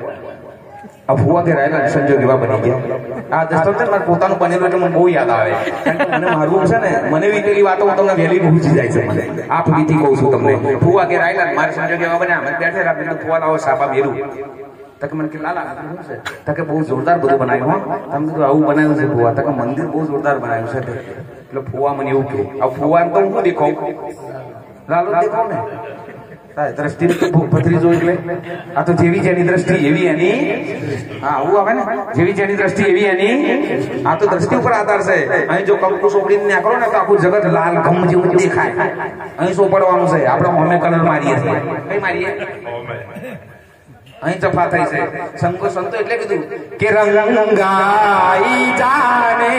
આ ફુવા ઘેર આવેલા સંજોગ એવા બની ગયા આ દસ્તાવેજ મારે પોતાનું બનેલું એટલે મને બહુ યાદ આવે મને મારું છે ને મને વીતેલી વાતો હું તમને વહેલી પહોંચી જાય છે મને આ ફરીથી કહું છું તમને ફુવા ઘેર આવેલા મારે સંજોગ એવા બન્યા અમે બેઠે રાખીને ફુવા લાવો સાપા મેરું તકે મને કે લાલા તકે બહુ જોરદાર બધું બનાવ્યું તમે કીધું આવું બનાવ્યું છે ફુવા તકે મંદિર બહુ જોરદાર બનાવ્યું છે એટલે ફુવા મને એવું કહે આ ફુવા તો હું દેખાઉં લાલો દેખાવ ને દ્રષ્ટિ પથરી જો એટલે આ તો જેવી જેની દ્રષ્ટિ એવી એની હા આવું આવે ને જેવી જેની દ્રષ્ટિ એવી એની આ તો દ્રષ્ટિ ઉપર આધાર છે અહીં જો કંકુ સોપડીને નાખો ને તો આખું જગત લાલ ઘમ જેવું દેખાય અહીં સોપડવાનું છે આપણે હોમે કલર મારીએ છીએ કઈ મારીએ અહીં ચફા થઈ છે સંતો એટલે કીધું કે રંગાઈ જાને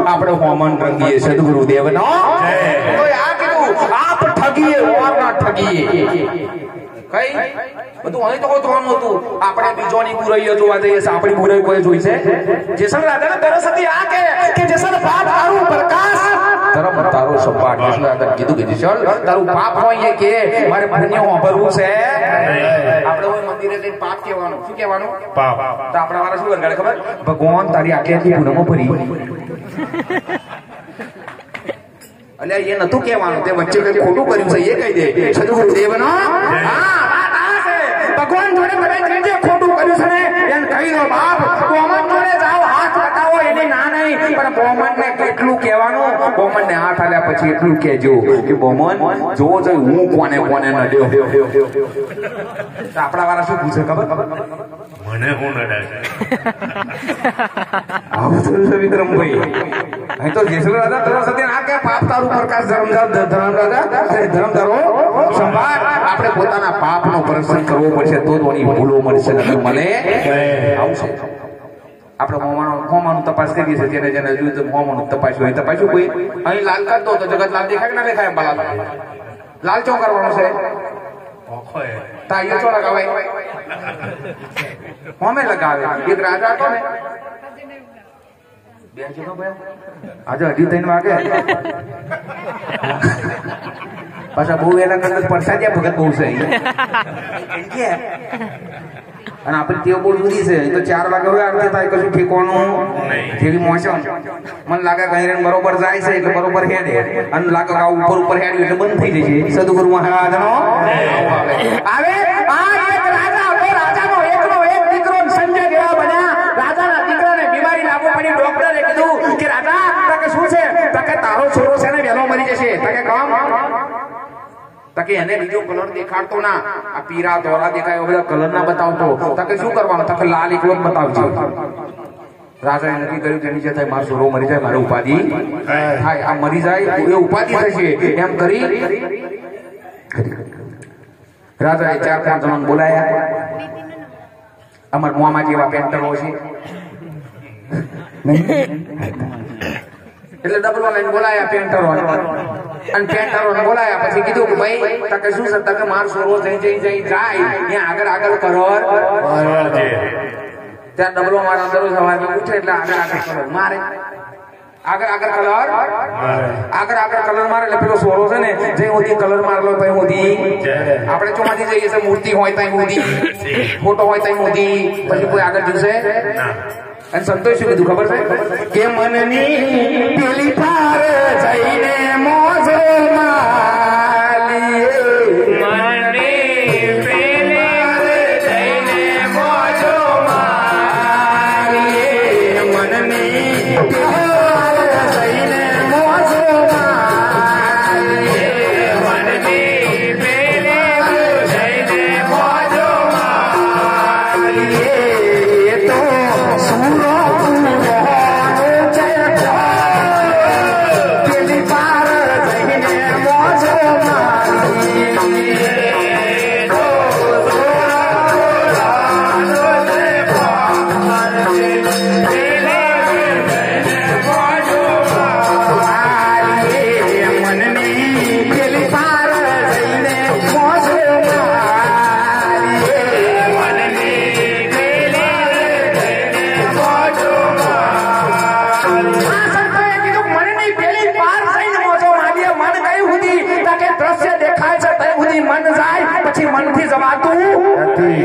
આપણે હોમન રંગીએ સદગુરુ દેવ નો આ કીધું આપ ઠગીએ ઓર ના ઠગીએ કઈ બધું અહીં તો જોવાનું હતું આપણે બીજોની બુરાઈઓ જોવા જઈએ છે આપણી બુરાઈ કોઈ જોઈ છે જેસલ રાજા તરસ હતી આ કે જેસલ પાપ તારું પ્રકાશ તરફ તારો સપાટ જેસલ રાજા કીધું કે જેસલ તારું પાપ હોય કે મારે પુણ્ય વાપરવું છે આપણે ઓય મંદિરે જઈને પાપ કહેવાનું શું કહેવાનું પાપ તો આપણા વાળા શું કરગાડે ખબર ભગવાન તારી આખી આખી પૂનમો ભરી અલ્યા એ નતું કહેવાનું તે વચ્ચે કઈ ખોટું કર્યું છે એ કહી દે સદગુરુ દેવનો ભગવાન જોડે બધા જે ખોટું કર્યું છે ને એને કહી દો બાપ કોમન જોડે જાઓ હાથ લગાવો એની ના નહીં પણ બોમન ને કેટલું કહેવાનું બોમન ને હાથ આલ્યા પછી એટલું કહેજો કે બોમન જોવો જો હું કોને કોને ન દયો આપણા વાળા શું પૂછે ખબર મને હું નડાય આવું તો વિક્રમભાઈ અહીં તો જેસલ રાજા તરફ સાથે ના કે પાપ તારું પ્રકાશ ધર્મ ધરો સંભાળ આપણે પોતાના પાપનો પરીક્ષણ કરવો પડશે તો એની ભૂલો મળશે નથી મળે આવું છે આપણે હોમાનું તપાસ કરીએ છીએ જેને જેને હજુ હોમાનું તપાસ્યું હોય તપાસ્યું કોઈ અહીં લાલ કરતો તો જગત લાલ દેખાય ના દેખાય બાલા લાલ ચો કરવાનો છે તાઈએ ચો લગાવાય હોમે લગાવે એક રાજા હતો ને બેસજો તો ભાઈ આજે 2:30 વાગે પાછા બહુ વેલા કરતા પરસાદિયા ભગત બહુ છે અને આપણે તેઓ બહુ જુદી છે તો 4 વાગે હવે આરતી થાય કશું ઠેકવાનું જેવી મોસમ મને લાગે કઈ બરોબર જાય છે એટલે બરોબર હેડે અને લાગે ઉપર હેડ્યું એટલે બંધ થઈ જશે સદગુરુ મહારાજનો આવે રાજાનો એકનો એક દીકરો સંજય જેવા બન્યા રાજાના દીકરાને બીમારી લાગુ પડી ડોક્ટરે કીધું કે રાજા તાકે શું છે તાકે તારો છોરો છે ને વેલો મરી જશે તાકે કામ તાકે એને બીજો કલર દેખાડતો ના આ પીરા ધોળા દેખાય બધા કલર ના બતાવતો તાકે શું કરવાનું તાકે લાલ એકલો બતાવજો રાજાએ નક્કી કર્યું કે નીચે થાય મારો છોરો મરી જાય મારે ઉપાધિ થાય આ મરી જાય એ ઉપાધિ થશે એમ કરી રાજાએ 4-5 જણાને બોલાયા અમાર મોમાં જેવા પેન્ટરો છે એટલે ડબલ લઈને બોલાયા પેન્ટરો અને પેન્ટરોને બોલાયા પછી કીધું કે ભાઈ તાકે શું છે તાકે માર છોરો જઈ જાય ત્યાં આગળ કલર ત્યાં ડબલો મારા અંદર સવારમાં ઉઠે એટલે આગળ કલર મારે આગળ કલર મારે એટલે પેલો સોરો છે ને જે હોતી કલર મારેલો ભાઈ હોતી આપણે ચોમાંથી જઈએ છે મૂર્તિ હોય ત્યાં હોતી ફોટો હોય ત્યાં હોતી પછી કોઈ આગળ જશે અને સંતોષ શું કીધું ખબર છે કે મનની પેલી પાર જઈને મોજ માલી મનની પેલી જઈને મોજ માલી મનની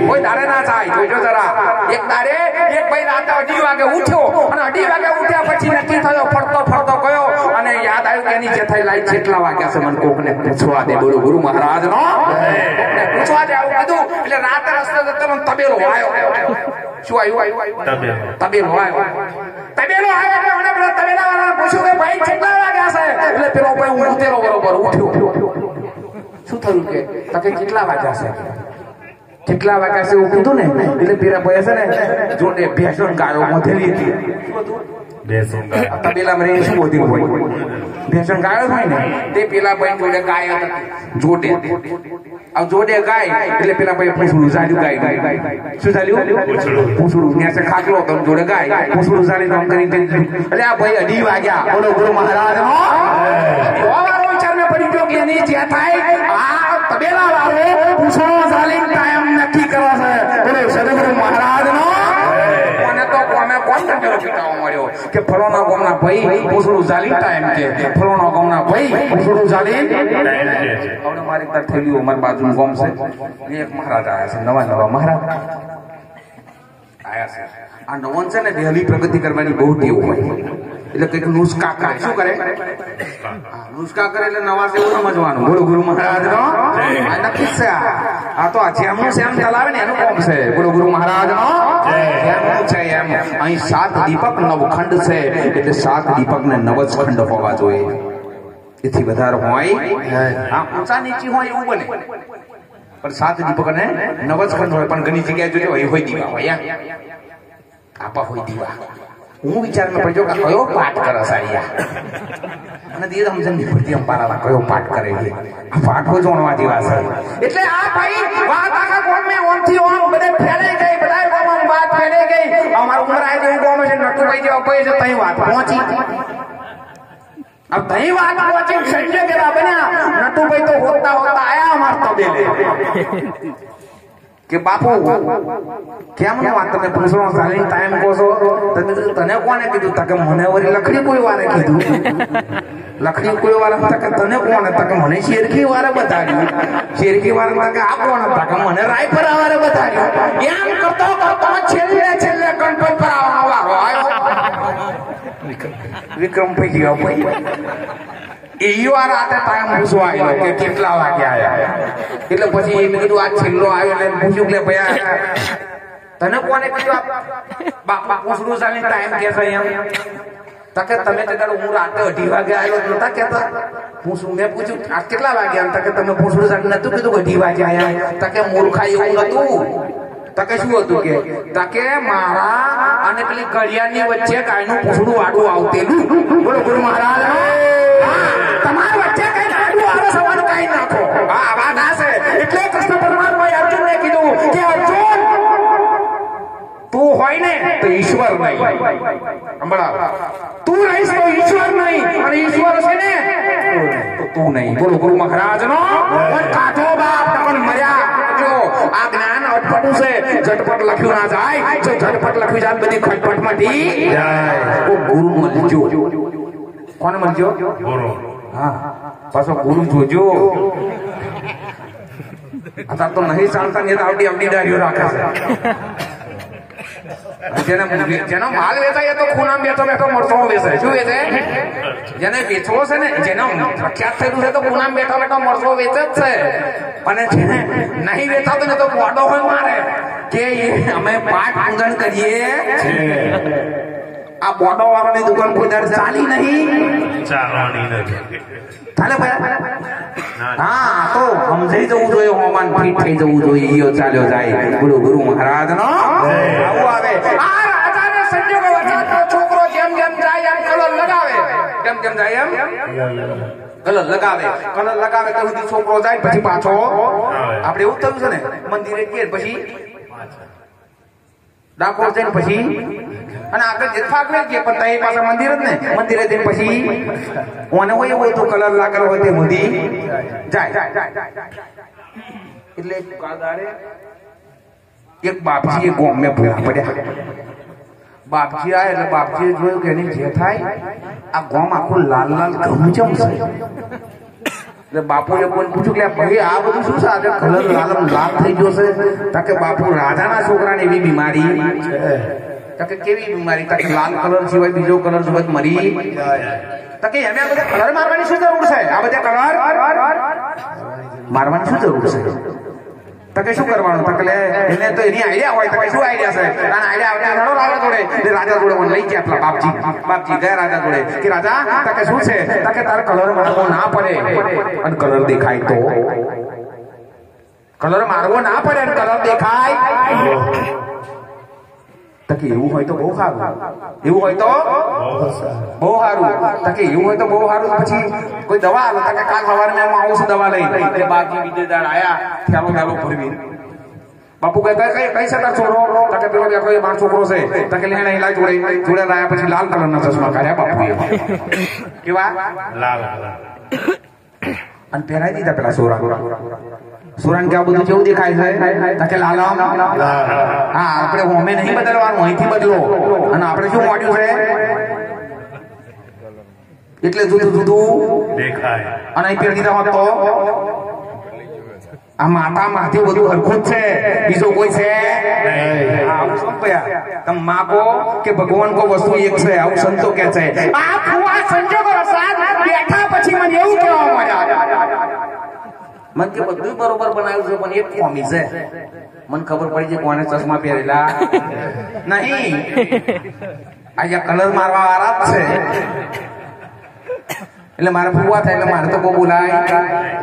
કોઈ દાડે ના થાય જોજો જરા એક દાડે એક ભાઈ રાતે 2:30 વાગે ઉઠ્યો અને 2:30 વાગે ઉઠ્યા પછી નક્કી થયો ફરતો ગયો અને યાદ આવ્યું કે એની જેઠાઈ લાઈટ કેટલા વાગ્યા છે મને કોકને પૂછવા દે બોલો ગુરુ મહારાજ નો કોકને પૂછવા દે આવું કીધું એટલે રાતે રસ્તે જતો તબેલો આવ્યો શું આવ્યું તબેલો આવ્યો એટલે મને પેલા તબેલા વાળાને પૂછ્યું કે ભાઈ કેટલા વાગ્યા છે એટલે પેલો ભાઈ ઉઠેલો બરોબર ઉઠ્યો શું થયું કે તકે કેટલા વાગ્યા છે કેટલા વાગ્યા છે એવું કીધું ને એટલે પેલા ભાઈ છે ને જોડે ભેંસો ગાયો મોધેલી હતી તબેલા મને શું મોધી હોય ભેંસો ગાયો હોય ને તે પેલા ભાઈ જોડે ગાય જોડે જોડે ગાય એટલે પેલા ભાઈ પૂછડું ઝાડ્યું ગાય શું ઝાડ્યું પૂછડું ત્યાં ખાટલો હતો જોડે ગાય પૂછડું ઝાડી કામ કરી એટલે આ ભાઈ 2:30 વાગ્યા બોલો ગુરુ મહારાજ નો વિચાર મેં પડી ગયો કે એની જ્યાં થાય આ તબેલા વાળો પૂછડો ઝાલી ટાઈમ નક્કી કરે છે બોલો સદગુરુ મહારાજ નો કોણ તબેલો પીટાવો મળ્યો કે ફલોના ગામના ભાઈ પૂછડું ઝાલી ટાઈમ કે ફલોના ગામના ભાઈ પૂછડું ઝાલી હવે મારી તર થયેલી અમારી બાજુનું ગામ છે એક મહારાજ આવ્યા છે નવા મહારાજ આયા છે આ નવન છે ને વહેલી પ્રગતિ કરવાની બહુ ટેવ હોય એટલે કઈક નુસ્ખા કરે શું કરે નુસ્ખા કરે એટલે નવા છે એવું સમજવાનું બોલો ગુરુ મહારાજ નો નક્કી છે આ તો જેમનું શ્યામ ચલાવે ને એનું કોમ છે બોલો ગુરુ મહારાજ નો એમનું છે એમ અહીં 7 દીપક 9 ખંડ છે એટલે 7 દીપક ને 9 જ ખંડ હોવા જોઈએ એથી વધારે હોય આ ઊંચા નીચી હોય એવું બને પણ 7 દીપક ને 9 જ ખંડ હોય પણ ઘણી જગ્યાએ જોજો હોય દીવા હોય આપા હોય દીવા હું વિચારમાં પડ્યો કે કયો પાઠ કરે સારિયા અને તે સમજણ નહીં પડતી અંબારામાં કયો પાઠ કરે છે આ પાઠો જોણવા જેવા છે એટલે આ ભાઈ વાત આખા ગામમાં ઓમથી ઓમ બધે ફેલાઈ ગઈ બધા ગામમાં વાત ફેલાઈ ગઈ અમારું ઉમરાય જેવું ગામ છે નટુભાઈ જેવા ભાઈ છે તઈ વાત પહોંચી अब तई बात पहुंची संजय के बना नटू भाई तो होता आया हमारे तबेले કે બાપુ કેમ નો વાત તમે પૂછો ચાલી ટાઈમ કહો છો તમે તને કોને કીધું તકે મને વળી લખડી કોઈ વારે કીધું લખડી કોઈ વારે તકે તને કોને તકે મને શેરકી વારે બતાડ્યું શેરકી વારે તકે આ કોને તકે મને રાયપર વારે બતાડ્યું એમ કરતો કરતો છેલ્લે કંટ્રોલ પર આવવાનો આવ્યો વિક્રમ ભાઈ ગયો ભાઈ એ વાર આતે ટાઈમ પૂછવા આવ્યો કે કેટલા વાગે આયા એટલે પછી મેં કીધું આ છેલ્લો આવ્યો એટલે પૂછ્યું કે ભાઈ તને કોને કીધું બાપા પૂછડું ચાલી ટાઈમ કે છે એમ તકે તમે તે દાડો હું રાતે 2:30 વાગે આવ્યો નતા કહેતા પૂછું મેં પૂછ્યું આ કેટલા વાગે આમ તકે તમે પૂછડું ચાલી નતું કીધું 2:30 વાગે આયા તકે મૂર્ખા એવું નતું તકે શું હતું કે તકે મારા અને પેલી ઘડિયાળની વચ્ચે ગાયનું પૂછડું આડું આવતેલું બોલો ગુરુ મહારાજ તમારા વચ્ચે કઈ આડું આવે સવાલ કઈ નાખો હા વાત આ છે એટલે કૃષ્ણ પરમાત્માએ અર્જુનને કીધું કે અર્જુન તું હોય ને તો ઈશ્વર નહીં સંભળાવ તું રહીશ તો ઈશ્વર નહીં અને ઈશ્વર છે ને તો તું નહીં બોલો ગુરુ મહારાજનો કાઢો બાપ તમને મર્યા જો આ જ્ઞાન અટપટું છે ઝટપટ લખ્યું ના જાય જો ઝટપટ લખ્યું જાય બધી ખટપટ માંથી જાય ઓ ગુરુ મળજો કોને મળજો ગુરુ હા પાછો ગુરુ જોજો અત્યારે તો નહીં ચાલતા ને આવડી આવડી ડાળીઓ રાખે છે જેનો માલ વેચાય તો ખૂણામ બેઠો બેઠો મરતો વેચાય શું વેચાય જેને વેચવો છે ને જેનો પ્રખ્યાત થયેલું છે તો ખૂણામ બેઠો બેઠો મરતો વેચે જ છે અને જેને નહીં વેચાતો ને તો મોડો હોય મારે કે અમે પાઠ પૂજન કરીએ આ બોડો વાળાની દુકાન કોઈ દર ચાલી નહીં ચાલવાની નથી ચાલે ભાઈ હા તો સમજાઈ જવું જોઈએ હોમાન ફીટ થઈ જવું જોઈએ ઈયો ચાલ્યો જાય ગુરુ ગુરુ મહારાજ નો આવું આવે આ રાજાને સંજોગો વચાતો છોકરો જેમ જેમ જાય એમ કલર લગાવે કેમ કેમ જાય એમ કલર લગાવે તો સુધી છોકરો જાય પછી પાછો આપણે એવું થયું છે ને મંદિરે ગયે પછી ડાકોર જઈને પછી અને આગળ જેઠાક રહી ગયા પણ તઈ પાસે મંદિર જ ને મંદિરે જઈને પછી ઓને હોય એવું તો કલર લાગેલો હોય તે મોદી જાય એટલે કાદારે એક બાપજી એક ગામ મેં ભૂલા પડ્યા બાપજી આયા એટલે બાપજીએ જોયું કે એની જે થાય આ ગામ આખું લાલ લાલ ઘઉં ચમ છે એટલે બાપુએ કોઈ પૂછ્યું કે ભાઈ આ બધું શું છે આજે કલર લાલ થઈ ગયો છે તાકે બાપુ રાજાના છોકરાને એવી બીમારી તાકે કેવી બીમારી તાકે લાલ કલર સિવાય બીજો કલર સિવાય મરી તાકે એમે આ બધા કલર મારવાની શું જરૂર છે આ બધા કલર મારવાની શું જરૂર છે તાકે શું કરવાનું તાકે એને તો એની આઈડિયા હોય તાકે શું આઈડિયા છે અને આઈડિયા આવડે રાજા જોડે રાજા જોડે મને લઈ ગયા પેલા બાપજી ગયા રાજા જોડે કે રાજા તાકે શું છે તાકે તાર કલર મારવો ના પડે અને કલર દેખાય તો કલર મારવો ના પડે અને કલર દેખાય તકે એવું હોય તો બહુ સારું એવું હોય તો બહુ સારું તકે એવું હોય તો બહુ સારું પછી કોઈ દવા આલો તકે કાલ સવારે મેં આવું છું દવા લઈ એટલે બાકી બીજે દાડ આયા થેલો ભરવી બાપુ કઈ છે તાર છોકરો તકે પેલો બેઠો એ મારો છોકરો છે તકે લેણે ઇલાજ જોડે લાયા પછી લાલ કલરના ચશ્મા કાઢ્યા બાપુએ કેવા લાલ અને પહેરાઈ દીધા પેલા સુરાન કે આ બધું કેવું દેખાય છે તકે લાલ હા આપણે હોમે નહીં બદલવાનું અહીંથી બદલો અને આપણે શું મોડ્યું છે એટલે જુદું દેખાય અને અહીં પહેરી દીધા હોત તો આ માતા માથી બધું હરખું જ છે બીજો કોઈ છે આવું સંપયા તમે માગો કે ભગવાન કો વસ્તુ એક છે આવું સંતો કે છે આ ફુવા સંજોગો સાથ બેઠા પછી મને એવું કહેવા માંડ્યા મન કે બધું બરોબર બનાવ્યું છે પણ એક કોમી છે મને ખબર પડી છે કોને ચશ્મા પહેરેલા નહીં આજે કલર મારવા વાળા જ છે એટલે મારે ફુવા થાય એટલે મારે તો બહુ બોલાય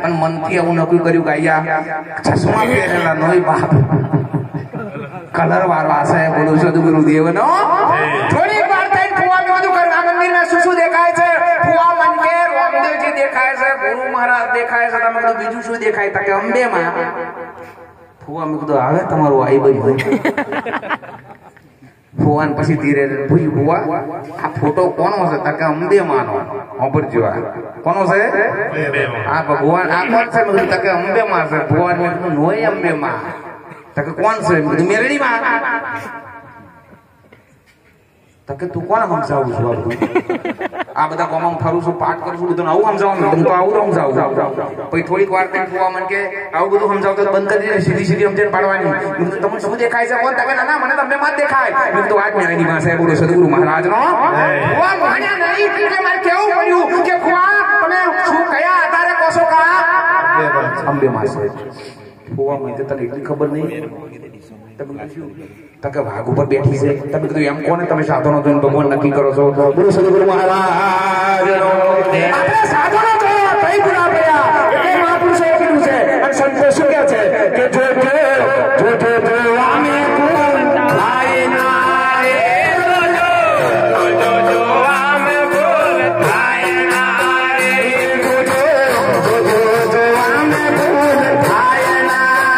પણ મનથી એવું નક્કી કર્યું કે અહીંયા ચશ્મા પહેરેલા નોય બાપ કલર વાળવા છે બોલું છું ગુરુદેવ નો થોડીક વાર થઈને ફુવા મેં બધું કરના મંદિર માં શું દેખાય છે ફુવા મન કે રામદેવજી દેખાય છે ગુરુ મહારાજ દેખાય છે તમે કીધું બીજું શું દેખાય તા કે અંબે માં ફુવા મેં કીધું આવે તમારું આઈ બધું ફુવાન પછી ધીરે પૂછ્યું ફુવા આ ફોટો કોનો છે તા કે અંબે માનો ઓપરજો કોનો છે આ ભગવાન આ કોણ છે મેં તા કે અંબે માં છે ભગવાન મેં કીધું નોય અંબે માં તકે કોણ છે બધું મેલડી માં તકે તું કોણ સમજાવું છું આ બધું આ બધા કોમમાં ફરું છું પાઠ કરું છું બધું આવું સમજાવવાનું હું તો આવું સમજાવું પછી થોડીક વાર કઈ જોવા મને કે આવું બધું સમજાવતો બંધ કરી દે સીધી સીધી સમજણ પાડવાની તમને શું દેખાય છે કોણ તકે ના મને તમને મત દેખાય મેં તો આજ મેળવી માં સાહેબ બોલો સદગુરુ મહારાજ નો વા માન્યા નહીં કે મારે કેવું પડ્યું કે ખુઆ તમે શું કયા આધારે કોસો કા અંબે માં છે ખુઆ મને તને એટલી ખબર નહીં તકે વાઘ ઉપર બેઠી છે તમે કીધું એમ કોને તમે સાધનો જોઈને ભગવાન નક્કી કરો છો બોલો સદગુરુ મહારાજ આપણે સાધનો જોયા કઈ ગુના પડ્યા એટલે મહાપુરુષે કીધું છે અને સંતો શું કહે છે કે જો આમે કોણ થાય ના રે જો આમે કોણ થાય ના રે જો આમે કોણ થાય ના રે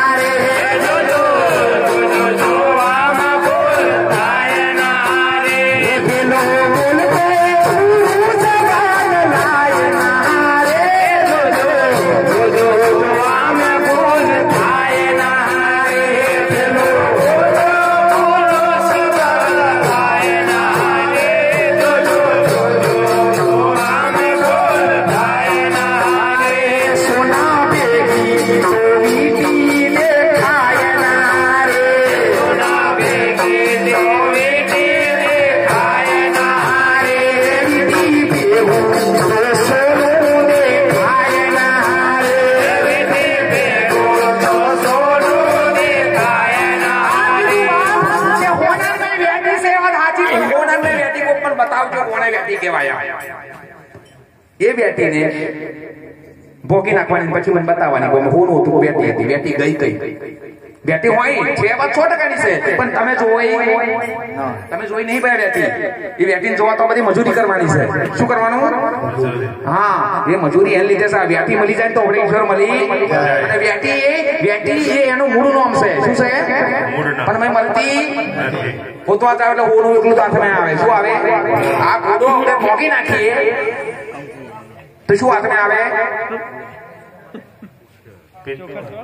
એ બેટી ને ભોગી નાખવાની પછી મને બતાવવાની હોનું હતું બેટી હતી બેટી ગઈ બેટી હોય છે વાત 100% છે પણ તમે જોઈ નહીં ભાઈ બેટી એ બેટીને જોવા તો બધી મજૂરી કરવાની છે શું કરવાનું હા એ મજૂરી એને લીધે છે બેટી મળી જાય તો આપણે ઈશ્વર મળી અને બેટી એ એનું મૂળ નામ છે શું છે પણ મેં મળતી પોતવા આવે એટલે હોનું એકલું હાથમાં આવે શું આવે આ ગોડો આપણે ભોગી નાખીએ તો શું હાથમાં આવે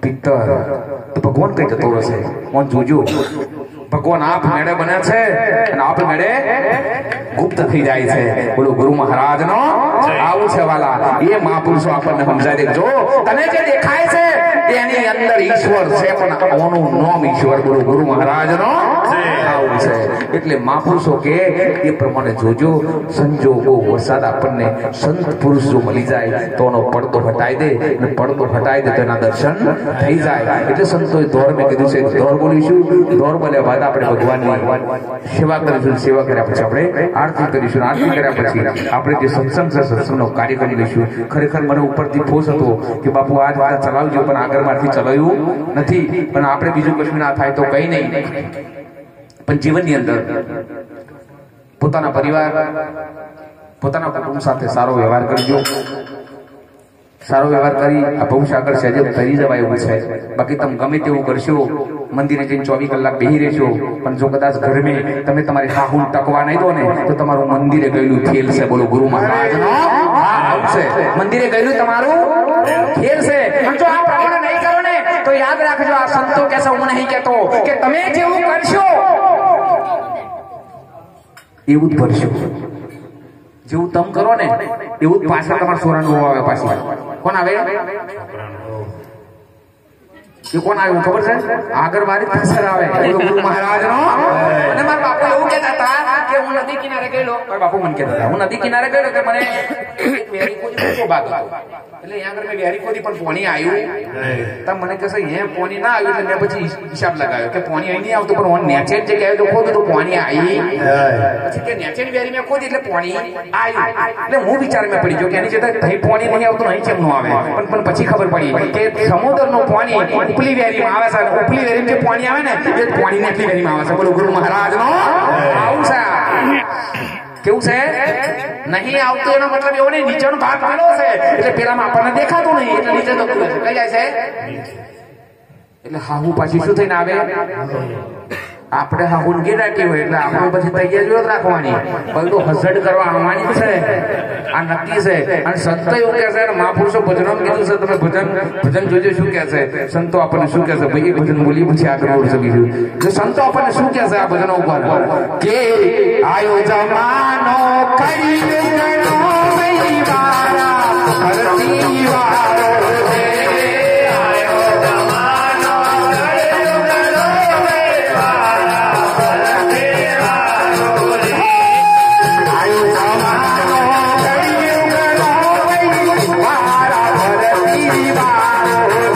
પિત્તર તો ભગવાન કઈ જતો રહેશે કોણ જોજો ભગવાન આપ મેળે બને છે અને આપ મેળે ગુપ્ત થઈ જાય છે બોલો ગુરુ મહારાજ નો આવું છે વાલા એ મહાપુરુષો આપણને સમજાય દે જો તને જે દેખાય છે એની અંદર ઈશ્વર છે પણ ઓનું નામ ઈશ્વર બોલો ગુરુ મહારાજ નો આવું છે એટલે મહાપુરુષો કે એ પ્રમાણે જોજો સંજોગો વરસાદ આપણને સંત પુરુષ જો મળી જાય તો એનો પડદો હટાઈ દે અને પડદો હટાઈ દે તો એના દર્શન થઈ જાય એટલે સંતોએ દોર મેં કીધું છે દોર બોલીશું દોર બોલ્યા બાદ આપણે ભગવાનની સેવા કરીશું સેવા કર્યા પછી આપણે આરતી કરીશું આરતી કર્યા પછી આપણે જે સત્સંગ છે સત્સંગનો કાર્ય કરી લઈશું ખરેખર મને ઉપરથી ફોસ હતો કે બાપુ આ વાત ચલાવજો પણ આગળ માંથી ચલાવ્યું નથી પણ આપણે બીજું કશું ના થાય તો કઈ નહીં પણ જીવનની અંદર પોતાના પરિવાર પોતાના કુટુંબ સાથે સારો વ્યવહાર કરજો સારો વ્યવહાર કરી આ ભવસાગર સહેજ તરી જવાય એવું છે બાકી તમે ગમે તેવું કરશો મંદિરે જઈને 24 કલાક બેહી રહેશો પણ જો કદાચ ઘરમે તમે તમારી હાહુન ટકવા નહીં દો ને તો તમારું મંદિરે ગયેલું ખેલ છે બોલો ગુરુ મહારાજ નો આવશે મંદિરે ગયેલું તમારું ખેલ છે પણ જો આ પ્રમાણે નહીં કરો ને તો યાદ રાખજો આ સંતો કહેશે હું નહીં કહેતો કે તમે જેવું કરશો એવું જ ભરશો જેવું તમ કરો ને એવું જ પાછળ તમારા સોરાનું આવે પાછળ કોણ આવે એ કોણ આવ્યું ખબર છે આગળ મારી પાછળ આવે ગુરુ મહારાજ નો અને મારા બાપુ એવું કહેતા હતા કે હું નદી કિનારે ગયેલો મારા બાપુ મને કહેતા હતા હું નદી કિનારે ગયેલો કે મને એક વેરી કોદી બાગ હતો એટલે અહીંયા આગળ મેં વેરી કોદી પણ પોણી આવ્યું તો મને કહે છે અહીંયા પોણી ના આવ્યું એટલે મેં પછી હિસાબ લગાવ્યો કે પોણી અહીં નહીં આવતું પણ નેચે જ જગ્યાએ તો ખોદું તો પોણી આવી પછી કે નેચે વેરી મેં ખોદી એટલે પોણી આવ્યું એટલે હું વિચાર મેં પડી ગયો કે એની જગ્યાએ અહીં પોણી નહીં આવતું અહીં કેમ નું આવે પણ પછી ખબર પડી કે સમુદ્રનું પોણી ઉપલી વેરીમાં આવે છે ઉપલી વેરીમાં જે પાણી આવે ને એ પાણી એટલી વેરીમાં આવે છે બોલો ગુરુ મહારાજ નો આવું છે કેવું છે નહીં આવતું એનો મતલબ એવો નહીં નીચેનો ભાગ પેલો છે એટલે પેલામાં આપણને દેખાતું નહીં એટલે નીચે તો કઈ જાય છે એટલે હાહુ પાછી શું થઈને આવે આપણે હા હુલકી રાખી હોય એટલે આપણે પછી તૈયારી જ રાખવાની, બધું હસડ કરવા આવવાની છે, આ નક્કી છે. અને સંતો એવું કે છે, મહાપુરુષો ભજનો કીધું છે, તમે ભજન જોજો શું કે છે, સંતો આપણને શું કે છે. ભાઈ ભજન બોલી પછી આગળ બોલી શકીશું. જો સંતો આપણને શું કે છે આ ભજનો ઉપર કે આયો જમાનો કરી ગણો ભાઈ વારા ધરતી વારો છે, આયો જમાનો કરી ગણો ભાઈ વારા ધરતી વારો છે, આયો જમાનો કરી ગણો ભાઈ વારા ધરતી વારો છે,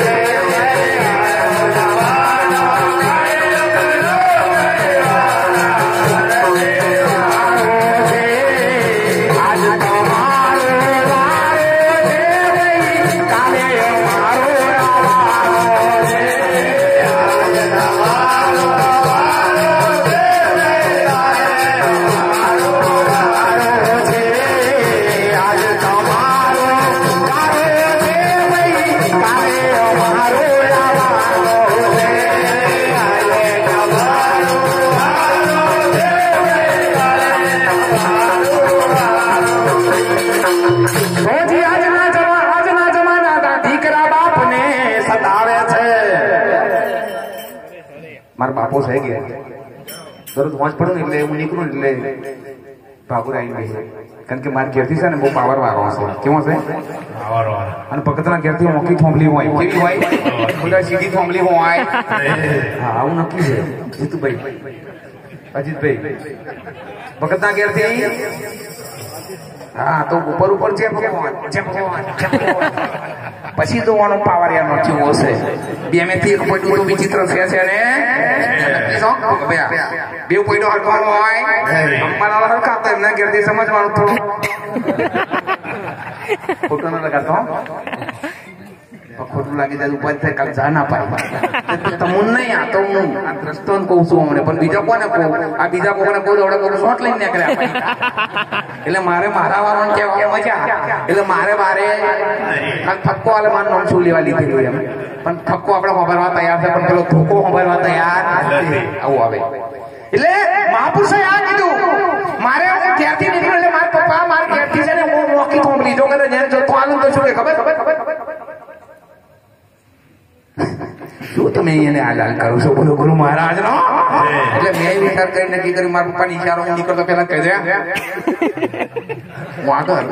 મારા બાપો છે કે દરરોજ વાંચ પડું એટલે હું નીકળું એટલે બાબુ આવી ગઈ, કારણ કે મારા ઘેરથી છે ને બહુ પાવર વાળો છે. કેવો છે? અને ભગતના ઘેરથી મોટી થોંભલી હોય, કેવી હોય? બધા સીધી થોંભલી હોય. હા, આવું નક્કી છે. જીતુભાઈ, અજીતભાઈ, ભગતના ઘેરથી હા તો ઉપર જેમ પછી તો વાનો પાવર યાર નથી હશે. બે મેથી એક પડ્યું તો વિચિત્ર છે ને બે પડ્યો હરખવાનું હોય અંબાના હરખા તો એમના ઘેરથી સમજવાનું થોડું ખોટું ન લગાતો, ખોટું લાગી જાય ઉપાય થાય કાલ જા ના પાય તમુન નહીં. આ તો હું આ દ્રષ્ટાંત કહું છું હમણે, પણ બીજા કોને કહું? આ બીજા કોને કહું આવડે કોને શોટ લઈને નીકળ્યા એટલે મારે મારા વાળાને કહેવા મજા, એટલે મારે ઠપકો વાલે મારું નામ શું લેવા લીધેલું એમ, પણ ઠપકો આપણે ખબરવા તૈયાર છે, પણ પેલો ધોકો ખબરવા તૈયાર આવું આવે. એટલે મહાપુરુષે આ કીધું મારે ત્યારથી નીકળ્યું એટલે મારા પપ્પા મારા ઘેરથી છે ને હું મોકી થોંભલી જો કરે જેને જોતો આલું તો શું ખબર શું તમે એને હાલ કરો છો? બોલો ગુરુ મહારાજ નો. એટલે મેં વિચાર કરી નક્કી કર્યું મારા પપ્પાની ઈશારો હું નીકળતો પેલા કહી દે હું આગળ,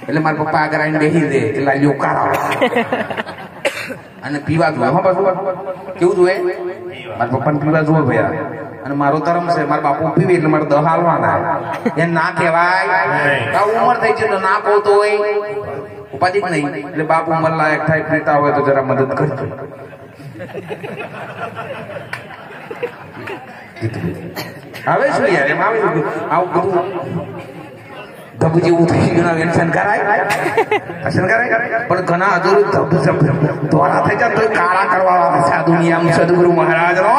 એટલે મારા પપ્પા આગળ આવીને બેસી દે એટલે યોકાર અને પીવા જોવે. હા પાછું કેવું જોવે? મારા પપ્પાને પીવા જોવે ભૈયા. અને મારો ધર્મ છે મારા બાપુ પીવે એટલે મારે દહ હાલવાના, એમ ના કહેવાય. ઉંમર થઈ છે તો ના કહું તો હોય ઉપાધિ જ નહીં. એટલે બાપુ ઉંમર લાયક થાય પીતા હોય તો જરા મદદ કરજો. હવે શું યાર એમ આવે આવું બધું ધબ જેવું થઈ ગયું વ્યસન કરાય પણ ઘણા અધૂરું ધબ દ્વારા થઈ જાય તો કાળા કરવા સાધુ નિયમ સદગુરુ મહારાજ નો.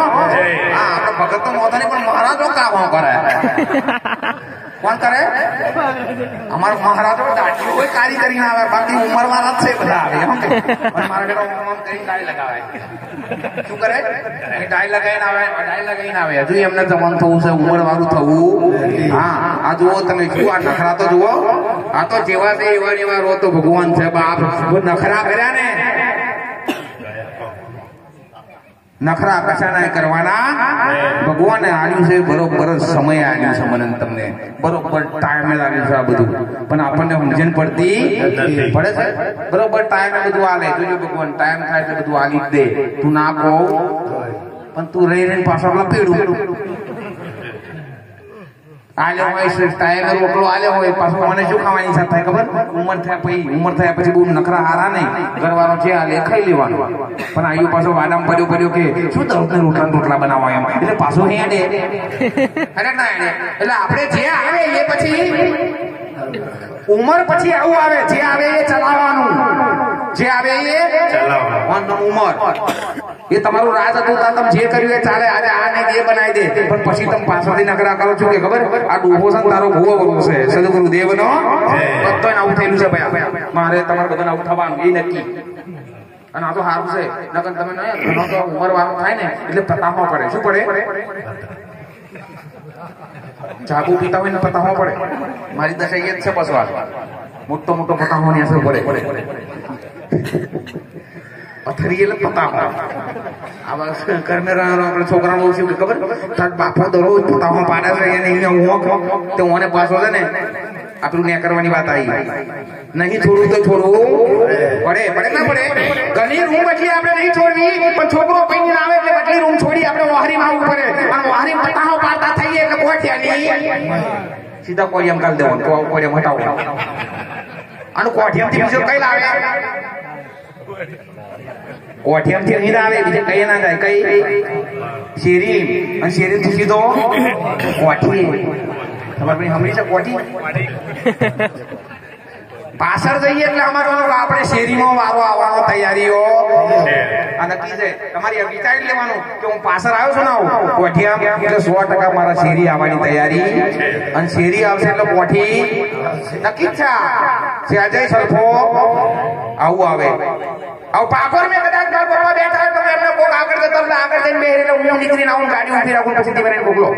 હા આપડે ભગત તો મોતા નહીં પણ મહારાજ નો કામ કરે. કોણ કરે? અમારા મહારાજો દાઢી હોય કાળી કરીને આવે, બાકી ઉંમર વાળા જ છે બધા આવે એમ કે મારા બેટા કરીને ડાળી લગાવે. શું કરે? ડાળી લગાવીને આવે, ડાળી લગાવીને આવે. હજુ એમને જમવાનું થવું છે, ઉંમર વાળું થવું. હા આ જુઓ તમે જુઓ આ નખરા તો જુઓ, આ તો જેવા છે એવા એવા રો તો ભગવાન છે બાપ. નખરા કર્યા ને નખરા કશાના કરવાના ભગવાને આલ્યું છે બરોબર સમય આલ્યું છે મને તમને બરોબર ટાઈમે લાગ્યું છે આ બધું, પણ આપણને સમજણ પડતી પડે છે. બરોબર ટાઈમે બધું આલે જોજો ભગવાન ટાઈમ થાય એટલે બધું આલી જ દે. તું ના કહો પણ તું રહી રહીને પાછળ લપેડું આલ્યો હોય ટાઈમે રોકડો આલ્યો હોય પાછું મને શું ખાવાની ઈચ્છા થાય ખબર? ઉંમર થયા પછી બહુ નખરા હારા નહીં, ઘરવાળો જે આલે ખાઈ લેવાનું. પણ આયુ પાછો વાડામ પડ્યો કે શું દરરોજ રોટલા બનાવવા એમ, એટલે પાછો હેડે અરે ના હેડે. એટલે આપણે જે આવે એ પછી ઉંમર પછી આવું આવે, જે આવે એ ચલાવવાનું, જે આવે એ ચલાવવાનું. ઉંમર એ તમારું રાજ હતું તમે જે કર્યું એ ચાલે, આજે આ ને એ બનાવી દે, પણ પછી તમે પાછળથી નકરા કરો છો કે ખબર આ ડૂબો છે તારો ભૂવો બનવું છે સદગુરુ દેવ નો બધો આવું થયેલું છે ભાઈ. મારે તમારે બધાને આવું થવાનું એ નક્કી. અને આ તો સારું છે નકર તમે ઘણો તો ઉંમર વાળો થાય ને એટલે પતાવો પડે. શું પડે? ચાકુ પીતા હોય ને પતાવો પડે. મારી દશા એ જ છે બસ વાત. મોટો મોટો પતાવો ની અસર પડે. પથરી એટલે પતાવો. આવા આપણે છોકરાઓ બહુ શું ખબર તાર બાપો દરરોજ પતાવો પાડે છે એને અહીંયા તો ઓને પાછો છે ને આપણું ન્યા કરવાની વાત આવી. નહીં છોડવું તો છોડવું પડે ના પડે. ઘણી રૂમ એટલે આપણે નહીં છોડવી પણ છોકરો પૈને આવે એટલે બટલી રૂમ છોડી આપણે વાહરીમાં આવવું પડે અને વાહરી પતાવો પાડતા થઈએ એટલે કોઠિયા સીધા કોડિયમ કાઢ દેવાનું તો કોડિયમ હટાવો અને કોઠિયમથી બીજો કઈ લાવે કોઠિયમથી અહીં ના આવે બીજે કઈ ના જાય કઈ શેરી અને શેરી સીધો કોઠી ખબર ભાઈ હમણી છે કોઠી પાછળ જઈએ એટલે અમારો આપણે શેરીમાં વારો આવવાનો તૈયારીઓ નક્કી છે. તમારી વિચારી લેવાનું કે હું પાછળ આવ્યો છું ને કોઠિયા એટલે 100% મારા શેરી આવવાની તૈયારી અને શેરી આવશે એટલે કોઠી નક્કી જ છે. અજય સરફો આવું આવે આવું પાકોર મેં કદાચ બેઠા તો એમને કોક આગળ જતો આગળ જઈને બે એટલે હું નીકળીને આવું ગાડી ઉભી રાખું પછી દીવાને મોકલો.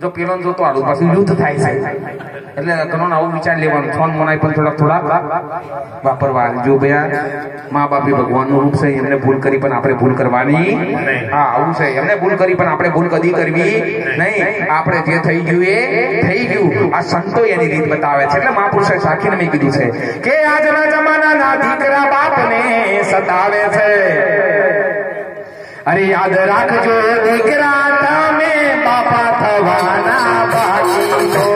જો પેલો જોતો આડું પાછું યુદ્ધ થાય છે એટલે ઘણો આવું વિચાર લેવાનું. ફોન મોનાઈ પણ થોડા વાપરવા જો ભૈયા મા બાપી ભગવાનનું રૂપ છે એમને ભૂલ કરી પણ આપણે ભૂલ કરવાની. હા આવું છે એમને ભૂલ કરી પણ આપણે ભૂલ કદી કરવી નહીં. આપણે જે થઈ ગયું એ થઈ ગયું. આ સંતો એની રીત બતાવે છે એટલે મહાપુરુષે સાખીને મેં કીધું છે કે આજના જમાનાના દીકરા બાપને સતાવે છે. અરે યાદ રાખજો દીકરા તમે બાપા થવાના બાકી છો.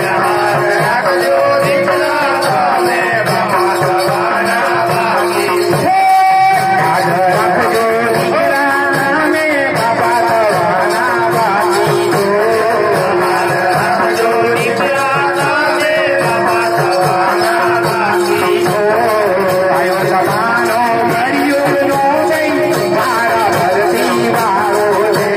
યાદ રાખજો દીકરા તમે બાપા થવાના બાકી છો. યાદ રાખજો દીકરા તમે બાપા થવાના બાકી છો. યાદ રાખજો દીકરા તમે બાપા થવાના બાકી છો. આયો જમાનો ભર્યો નો જઈ મારા ભરતી વાળો છે.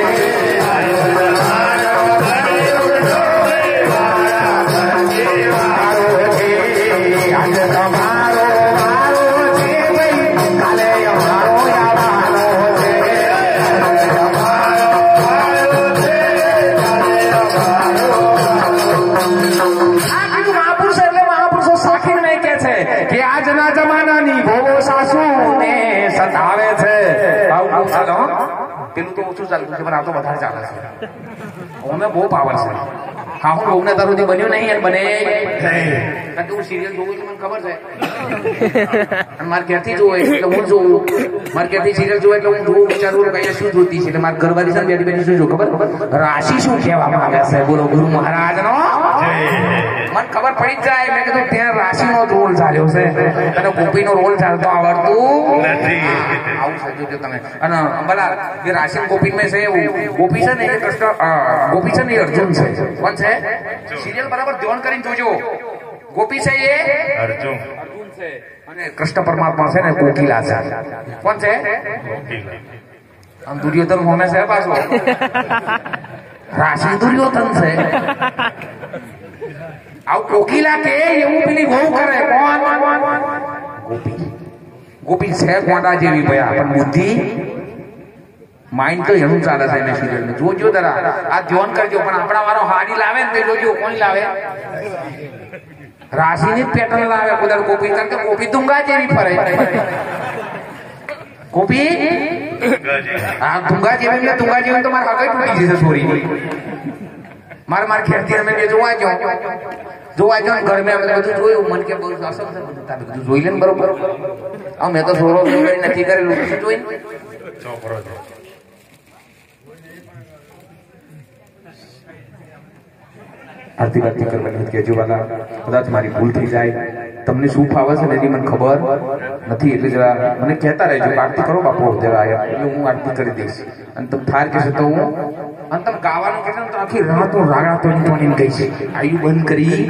પેલું તો ઓછું ચાલતું છે પણ આ તો વધારે ચાલે છે. અમે બહુ પાવર છે. હા હું બહુ ને તારું બન્યું નહીં અને બને કારણ કે હું સિરિયલ જોઉં એટલે મને ખબર છે અને મારે ક્યાંથી જોવું એટલે હું જોઉં. મારે ક્યાંથી સિરિયલ જોવું એટલે હું જોઉં વિચારું કઈ શું જોતી છે એટલે મારે ઘરવાળી છે બેઠી બેઠી શું જોઉં ખબર રાશિ શું કહેવામાં આવે છે બોલો ગુરુ મહારાજ નો મને ખબર પડી જ જાય. મેં કીધું ત્યાં રાશિ નો રોલ ચાલ્યો છે અને ગોપી નો રોલ ચાલતો આવડતું નથી. આવું સમજો તમે અને અંબાલાલ જે રાશિ ગોપી મેં છે એવું ગોપી છે ને એ કૃષ્ણ ગોપી છે ને એ અર્જુન છે. કોણ છે? સિરિયલ બરાબર ધ્યાન કરીને જોજો. ગોપી છે એ અર્જુન છે અને કૃષ્ણ પરમાત્મા છે ને કોકિલા છે. કોણ છે? આમ દુર્યોધન હોમે છે પાછો રાશિ દુર્યોધન છે. આવું કોકિલા કે એવું પેલી બહુ કરે. કોણ? ગોપી. ગોપી છે કોંડા જેવી ભયા પણ બુદ્ધિ માઇન્ડ તો એનું ચાલે છે એને સિરિયલ જોજો જરા આ ધ્યાન કરજો. પણ આપણા વાળો હાડી લાવે ને તો જોજો કોણ લાવે રાશિની જ પેટર્ન લાવે કુદર ગોપી કારણ કે ગોપી દુંગા જેવી ફરે. ગોપી હા દુંગા જેવી ને દુંગા જેવી તો મારે હગઈ તૂટી જશે સોરી. મારે ખેરતી અમે બે જોવા જો ઘર મેં અમે બધું જોયું મન કે બહુ અસર છે બધું જોઈ લે ને બરોબર. મેં તો સોરો નથી કરેલું જોઈ છોકરો આરતી વારતી કરવાની કહેજો વાલા કદાચ મારી ભૂલ થઈ જાય. તમને શું ફાવે છે ને એની મને ખબર નથી એટલે જરા મને કહેતા રહેજો આરતી કરો બાપુ જરા એટલે હું આરતી કરી દઈશ અને તમે થાર કહેશો તો હું અને તમે ગાવાનું કહેશો તો આખી રાત હું રાગા તોડીને કહીશ આયુ બંધ કરી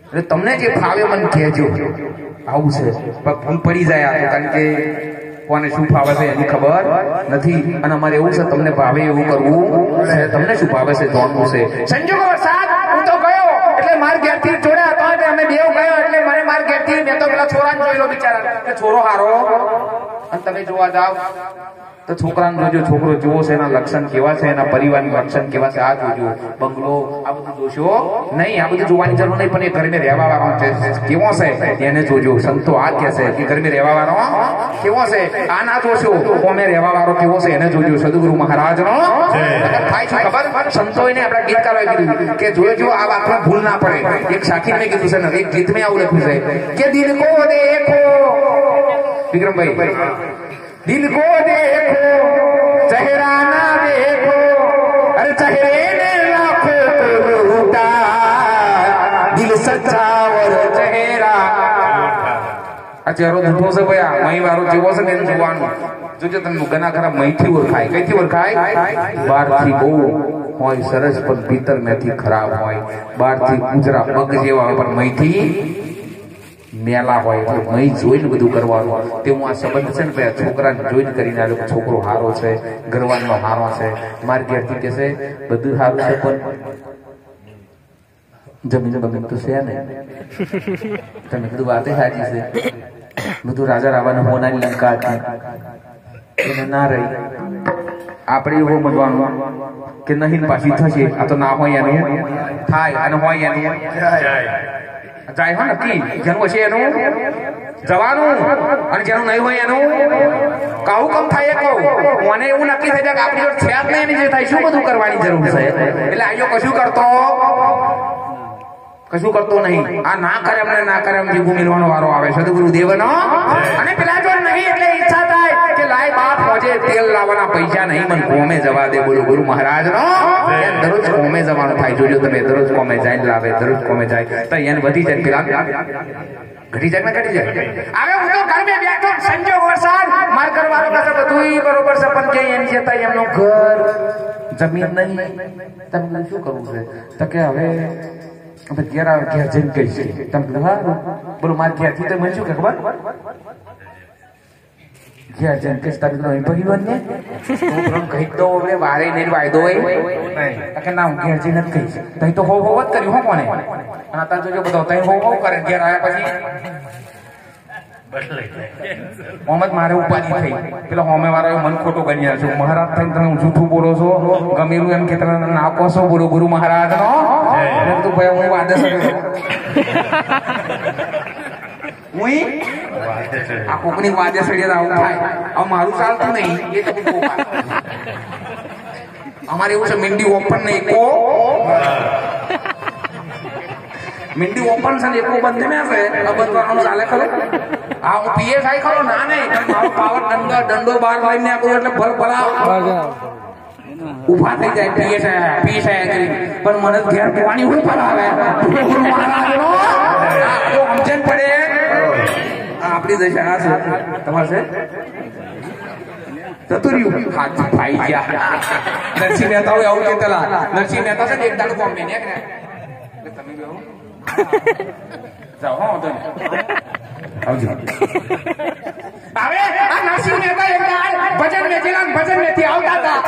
એટલે તમને જે ફાવે મને કહેજો. આવું છે ભૂલ પડી જાય આ કારણ કે કોને શું ફાવે છે એની ખબર નથી અને અમારે એવું છે તમને ભાવે એવું કરવું છે. તમને શું ભાવે છે જોવાનું છે. સંજોગો વરસાદ હું તો ગયો એટલે માર ઘેરથી જોડ્યા હતા અમે બેવ ગયો એટલે મને માર ઘેરથી મેં તો પેલા છોરાને જોઈ લો બિચારા કે છોરો હારો અને તમે જોવા જાવ તો છોકરાને જોજો છોકરો જુઓ છે એના લક્ષણ કેવા છે એના પરિવારના લક્ષણ કેવા છે આ જોજો બંગલો આ બધું જોશો નહીં આ બધું જોવાની જરૂર નહીં પણ એ ઘરમાં રહેવા વાળો કેવો છે એને જોજો સંતો આ કહે છે કે ઘરમાં રહેવા વાળો કેવો છે આ ના જોશો કોમે રહેવા વાળો કેવો છે એને જોજો સદગુરુ મહારાજનો થાય છે ખબર સંતોએ આપણા ગીતકારોએ કીધું કે જોજો આ વાતમાં ભૂલ ના પડે એક સાખીને મેં કીધું છે ને એક ગીતમાં આવું લખ્યું છે કે દિલ કો દેખો વિક્રમભાઈ दिल को देखो चेहरा ना देखो अरे चेहरे ने लाखों को लूटा दिल सच्चा और चेहरा आ चेहरो ધૂઠો છે ભયા મહી વાળો જેવો છે ને એને જોવાનું જોજો તમને ઘણા ખરા મહીથી ઓળખાય કઈથી ઓળખાય બહારથી બહુ હોય સરસ પણ ભીતર મેથી ખરાબ હોય બહારથી કુજરા પગ જેવા હોય પણ મહીથી મેલા હોય એટલે મહી જોઈને બધું કરવાનું તે હું આ સંબંધ છે ને ભાઈ છોકરાને જોઈને કરીને આવ્યો છોકરો હારો છે ગરવાનો હારો છે મારી ઘેરથી કે છે બધું સારું છે પણ જમીન બમીન તો છે ને તમે કીધું વાતે સાચી છે બધું રાજા રાવણ હોનાની લંકા હતી એને ના રહી આપણે એવું સમજવાનું કે નહીં પાછી થશે આ તો ના હોય એનું થાય અને હોય એનું જાય હો નક્કી જેનું હશે એનું જવાનું અને જેનું નહીં હોય એનું કાવું કમ થાય કહું મને એવું નક્કી થઈ જાય કે આપણી જોડે છે જ નહીં એની જે થાય શું બધું કરવાની જરૂર છે એટલે આયો કશું કરતો નહીં આ ના કરે અમને ના કરે એમ જીવું મિલવાનો વારો આવે છે ગુરુદેવનો અને પેલા જો નહીં એટલે ઈચ્છા થાય કે લાય બાપ હોજે તેલ લાવવાના પૈસા નહીં મને કોમે જવા દે બોલો ગુરુ મહારાજનો દરરોજ કોમે જવાનું થાય જોજો તમે દરરોજ કોમે જાય લાવે દરરોજ કોમે જાય તો એને વધી જાય પેલા ઘટી જાય ને ઘટી જાય હવે હું તો ઘર મેં બેઠો સંજોગ વરસાદ માર કરવાનો કશે બધું બરોબર છે પણ કે એની જતા એમનું ઘર જમીન નહીં તમને શું કરવું છે તો કે હવે ઘેર આવે ઘેર જઈને કહીશ તમે હા બોલો મારે ઘેરથી તો મને શું કે ખબર ઘેર જઈને કહીશ તમે નહીં ભર્યું ને કહી દો હવે વારે નહીં વાયદો હોય કે ના હું ઘેર જઈને જ કહીશ તઈ તો હોવ જ કર્યું હો કોને અને અત્યારે જોજો બધો તઈ હોવ કરે ઘેર આવ્યા પછી મોહમ્મદ મારે ઉપાધિ થઈ પેલા હોમે વાળા મન ખોટો બની છું મહારાજ થઈને તમે જૂઠું બોલો છો ગમેલું એમ કે તમે નાખો છો બોલો ગુરુ મહારાજ નો તું ભાઈ હું વાદે હું આ કોકની વાદે સળિયા આવું થાય હવે મારું ચાલતું નહીં એ તો અમારે એવું છે મિંડી ઓપન નહીં કો મિંડી ઓપન છે ને એકલું બંધ મેં છે બંધ કરવાનું ચાલે ખરો હા હું પીએસઆઈ ખરો ના નહીં મારો પાવર દંડો બહાર લઈને આપું એટલે ભલ ભલા ઉભા થઈ જાય પીએસઆઈ કરી પણ મને ઘેર પાણી હું પર આવે સમજણ પડે આપણી દશા આ છે તમારે છે ચતુર્યું હાથ ભાઈ ગયા નરસિંહ મહેતા હોય આવું કેતેલા નરસિંહ મહેતા છે ને એક દાડો બોમ્બે ને તમે જાઓ હા તો આવજો હવે આ નરસિંહ મહેતા એક ભજન મેચેલા ભજન મેથી આવતા હતા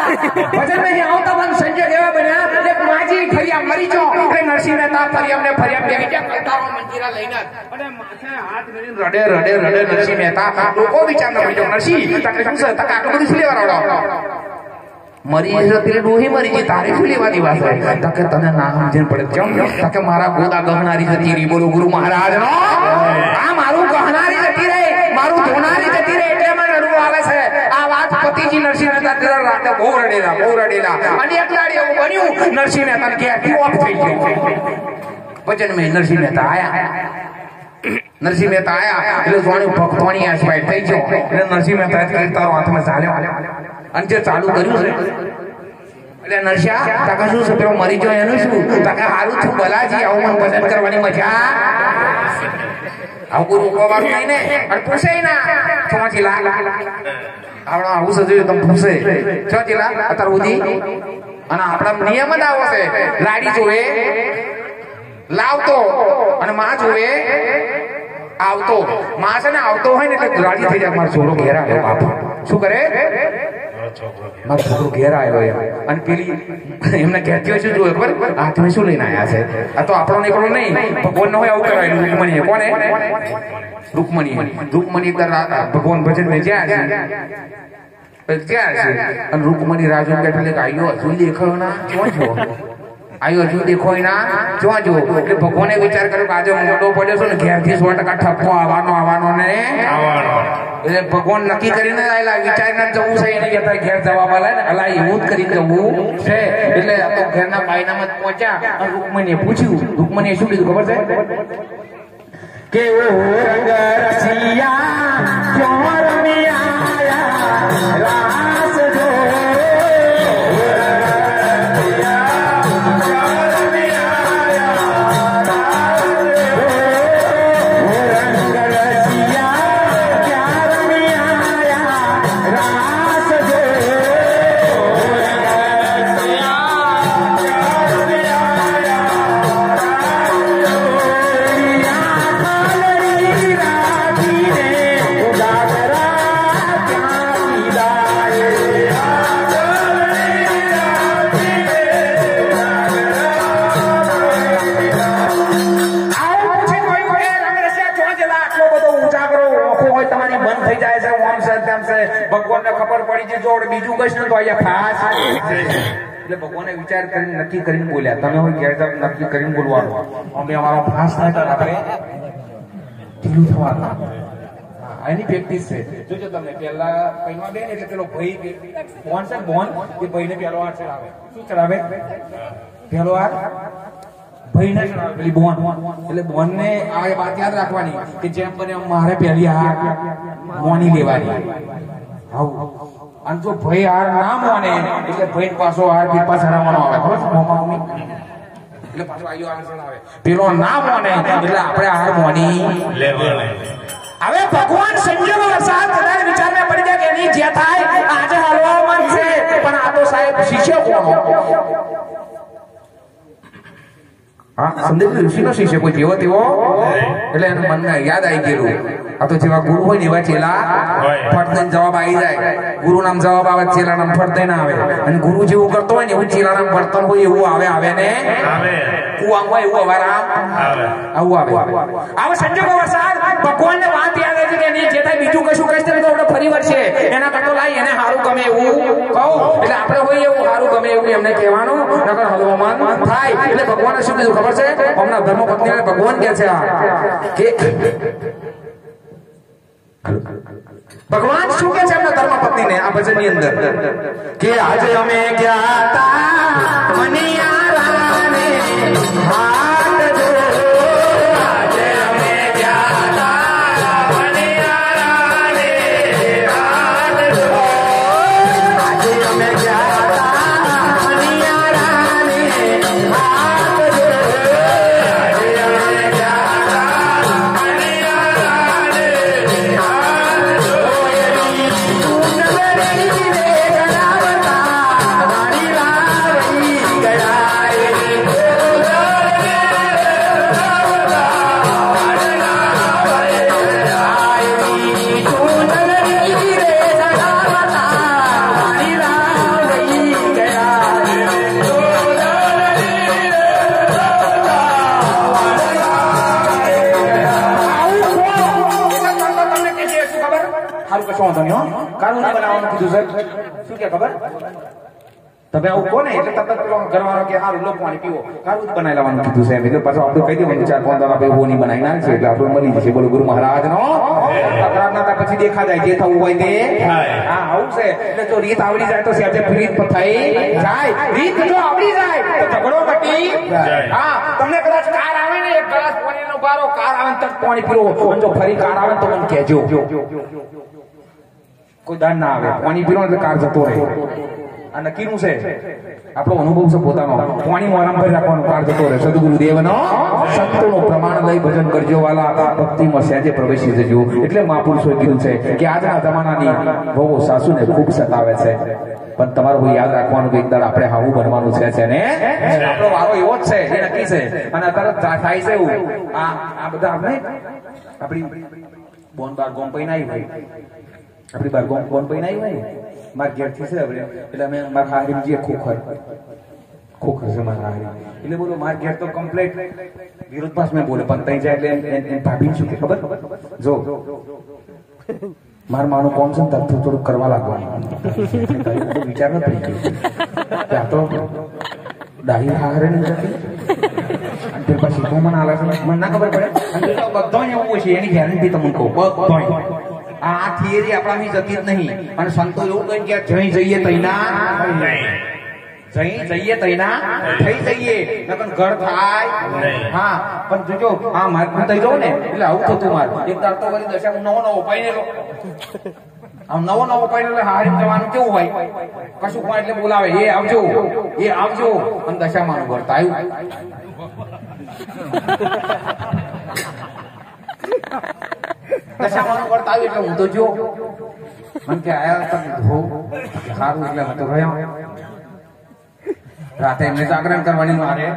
ભજન મેથી આવતા બંધ સંજય દેવા બન્યા એક માજી ફરિયા મરી જો એટલે નરસિંહ મહેતા ફરિયામને ફરિયામ બેહી ગયા કતારો મંજીરા લઈને અને માથે હાથ મેળીને રડે નરસિંહ મહેતા લોકો વિચારના પડી જાવ નરસિંહ તને શું છે તને આટલું બધું શું લેવા રડો મરી જતી ડોહી મરી ગઈ તારે શું લેવાની વાત હોય તકે તને ના સમજણ પડે કેમ તકે મારા ગોદા ગહનારી જતી રહી બોલો ગુરુ મહારાજ નો આ મારું ગહનારી જતી રહી મારું ધોનારી જતી રહી એટલે મને રડવું આવે છે આ વાત પતિજી નરસિંહ મહેતા રાતે બહુ રડેલા અને એક દાડી એવું બન્યું નરસિંહ મહેતા કે ઓફ થઈ ગયો ભજન મેં નરસિંહ મહેતા આયા એટલે જોણી ભક્તોની આસપાસ થઈ ગયો એટલે નરસિંહ મહેતા તારો હાથમાં ચાલ્યો અને જે ચાલુ કર્યું છે એટલે નરસિંહ તાકા શું છે પેલો મરી ગયો એનું શું તાકા હારું છું બલાજી આવું મને પસંદ કરવાની મજા આવું કોઈ રોકવાનું નહીં ને અને પૂછે ના ચોથી લાખ આપણા આવું સજ્યું તમે પૂછે ચોથી લાખ અત્યાર સુધી અને આપણા નિયમ જ આવો છે લાડી જોવે લાવતો અને માં જોવે આવતો માં છે ને આવતો હોય ને એટલે રાજી થઈ જાય મારો છોરો ઘેર આવ્યો બાપ શું કરે મારો છોકરો ઘેર આવ્યો એમ અને પેલી એમને કહેતી હોય છે જો ખબર આ તમે શું લઈને આવ્યા છે આ તો આપણો નીકળો નહીં ભગવાન હોય આવું કરાયેલું રૂકમણીએ કોને રૂકમણી ભગવાન ભજન ને જ્યાં છે અને રૂકમણી રાજુ બેઠેલી કે આયો હજુ દેખાયો ના ક્યાં છો આયો હજુ દેખોય ના ક્યાં જો એટલે ભગવાને વિચાર કર્યો કે આજે મોટો પડ્યો છે ને ઘેરથી 100% ઠપકો આવવાનો ને એટલે ભગવાન નક્કી કરીને આયેલા વિચારીને જવું છે એને કે ઘેર જવાબ આલે ને અલા એવું જ કરીને જવું છે એટલે આ તો ઘરના બાયનામાં પહોંચ્યા અને રૂકમણીએ પૂછ્યું રૂકમણીએ શું કીધું ખબર છે કે ઓ રંગ રસિયા ક્યાં રમી આયા રાસ જો ભગવાનને ખબર પડી છે જો બીજું કઈ ને તો અહીંયા ફાસ એટલે ભગવાને વિચાર કરીને નક્કી કરીને બોલ્યા તમે હું ઘેર જાવ નક્કી કરીને બોલવાનું અમે અમારો ફાસ થાય તો આપણે ઢીલું થવાનું એની પ્રેક્ટિસ છે જોજો તમે પહેલા કઈમાં બે એટલે પેલો ભાઈ બોન છે બોન એ ભાઈને પહેલો હાથ ચડાવે શું ચડાવે પહેલો હાથ ભાઈને ચડાવે પેલી બોન એટલે બોન ને આ વાત યાદ રાખવાની કે જેમ બને મારે પહેલી હાથ મોની લેવાની અને જો ભાઈ હાર ના માને એટલે ભાઈ પાછો હાર પીપા ચડાવવાનો આવે ખબર એટલે પાછો આયો હાર ચડાવે પેલો ના માને એટલે આપણે હાર મોની લેવાની હવે ભગવાન સંજોગો વરસાદ કદાચ વિચારમાં પડી જાય કે એની જે થાય આજે હલવા મન છે પણ આ તો સાહેબ શિષ્ય કોનો હા સંદેશ ઋષિનો શિષ્ય કોઈ જેવો તેવો એટલે એના મનને યાદ આવી ગયેલું આ તો જેવા ગુરુ હોય ને એવા ચેલા ફટ દઈને જવાબ આવી જાય ગુરુ નામ જવાબ આવે ચેલા નામ ફટ દઈને આવે અને ગુરુ જેવું કરતો હોય ને એવું ચેલા નામ વર્તન હોય એવું આવે ને કુવામ હોય એવું અવારામ આવું આવે સંજોગો વરસાદ ભગવાનને વાત યાદ આવી કે એની જે થાય બીજું કશું કહીશ તો આપણે ફરી વળશે એના કરતો લાઈ એને સારું ગમે એવું કહું એટલે આપણે હોય એવું સારું ગમે એવું એમને કહેવાનું નકર હલવામાં થાય એટલે ભગવાને શું કીધું ખબર છે હમણાં ધર્મપત્નીને ભગવાન કહે છે કે ભગવાન શું કે છે એમના ધર્મપત્નીને આ ભજનની અંદર કે આજે અમે ગયા તા મનિયારાને હાથ જો આજે અમે ગયા તા મનિયારાને હાથ જો આજે અમે ગયા તા મનિયારાને હાથ જો આજે અમે ગયા તા મનિયારાને હાથ જો કાનૂની બનાવવાનું કીધું સર શું કે ખબર તમે આવું કોને એટલે તરત પેલો ઘરવાળો કે સારું લો પાણી પીવો સારું જ બનાવી લેવાનું કીધું છે એટલે પાછું આપણે કહી દેવાનું 4-5 દાડા પછી હોની બનાવી નાખશે એટલે આપણે મળી જશે બોલો ગુરુ મહારાજ નો તકરાર ના પછી દેખા જાય જે થવું હોય તે હા આવું છે એટલે જો રીત આવડી જાય તો સેજે રીત થઈ જાય રીત જો આવડી જાય તો ઝઘડો મટી હા તમને કદાચ કાર આવે ને એક ગ્લાસ પાણીનો બારો કાર આવે તક પાણી પીવો અને જો ફરી કાર આવે તો મને કહેજો કોઈ દાન ના આવે પાણી પીરો એટલે કાર જતો રહે આ નક્કીનું છે આપણો અનુભવ છે પોતાનો પાણી આરામ કરી રાખવાનું કાર જતો રહે સદગુરુ દેવનો સંતોનું પ્રમાણ લઈ ભજન કરજો વાલા ભક્તિમાં સહેજે પ્રવેશી જજો એટલે મહાપુરુષોએ કીધું છે કે આજના જમાનાની બહુ સાસુને ખૂબ સતાવે છે પણ તમારું યાદ રાખવાનું કે એક દાડ આપણે હાવું બનવાનું છે ને આપણો વારો એવો જ છે એ નક્કી છે અને અત્યારે થાય છે એવું આ બધા આપણે આપણી બોન બાર ગોમ પૈન આવી ભાઈ આપણી બાર ગોમ પૈન આવી ભાઈ મારા ઘેરથી છે હવે એટલે અમે મારા હારી જે ખોખર છે મારા હારી એટલે બોલો મારા ઘેર તો કમ્પ્લીટ વિરોધ પાસ મેં બોલે પણ તઈ જાય એટલે ભાભી શું કે ખબર જો મારા માનું કોમ છે ને થોડુંક કરવા લાગવાનું વિચાર ન પડી ગયો ત્યાં તો દાહી હારે નહીં જતી પછી તો મને આલા મને ના ખબર પડે બધો એવું છે એની ગેરંટી તમને કહું બધો આ થિયરી આપણાથી જતી જ નહીં અને સંતો એવું કહે કે જઈ જઈએ તૈના જઈએ તૈના થઈ જઈએ નકર ઘર થાય હા પણ જોજો આ માર્ગ થઈ જાવ ને એટલે આવું થતું માર એક દાર તો કરી દશા નવો પાઈને આમ નવો પાઈને હારી જવાનું કેવું હોય કશું પણ એટલે બોલાવે એ આવજો અને દશામાં વર્ત આવ્યું દશામાં વર્ત આવ્યું એટલે હું તો જો મને કે આયા તમે ધો સારું એટલે હું તો રહ્યો રાતે એમને જાગરણ કરવાની મારે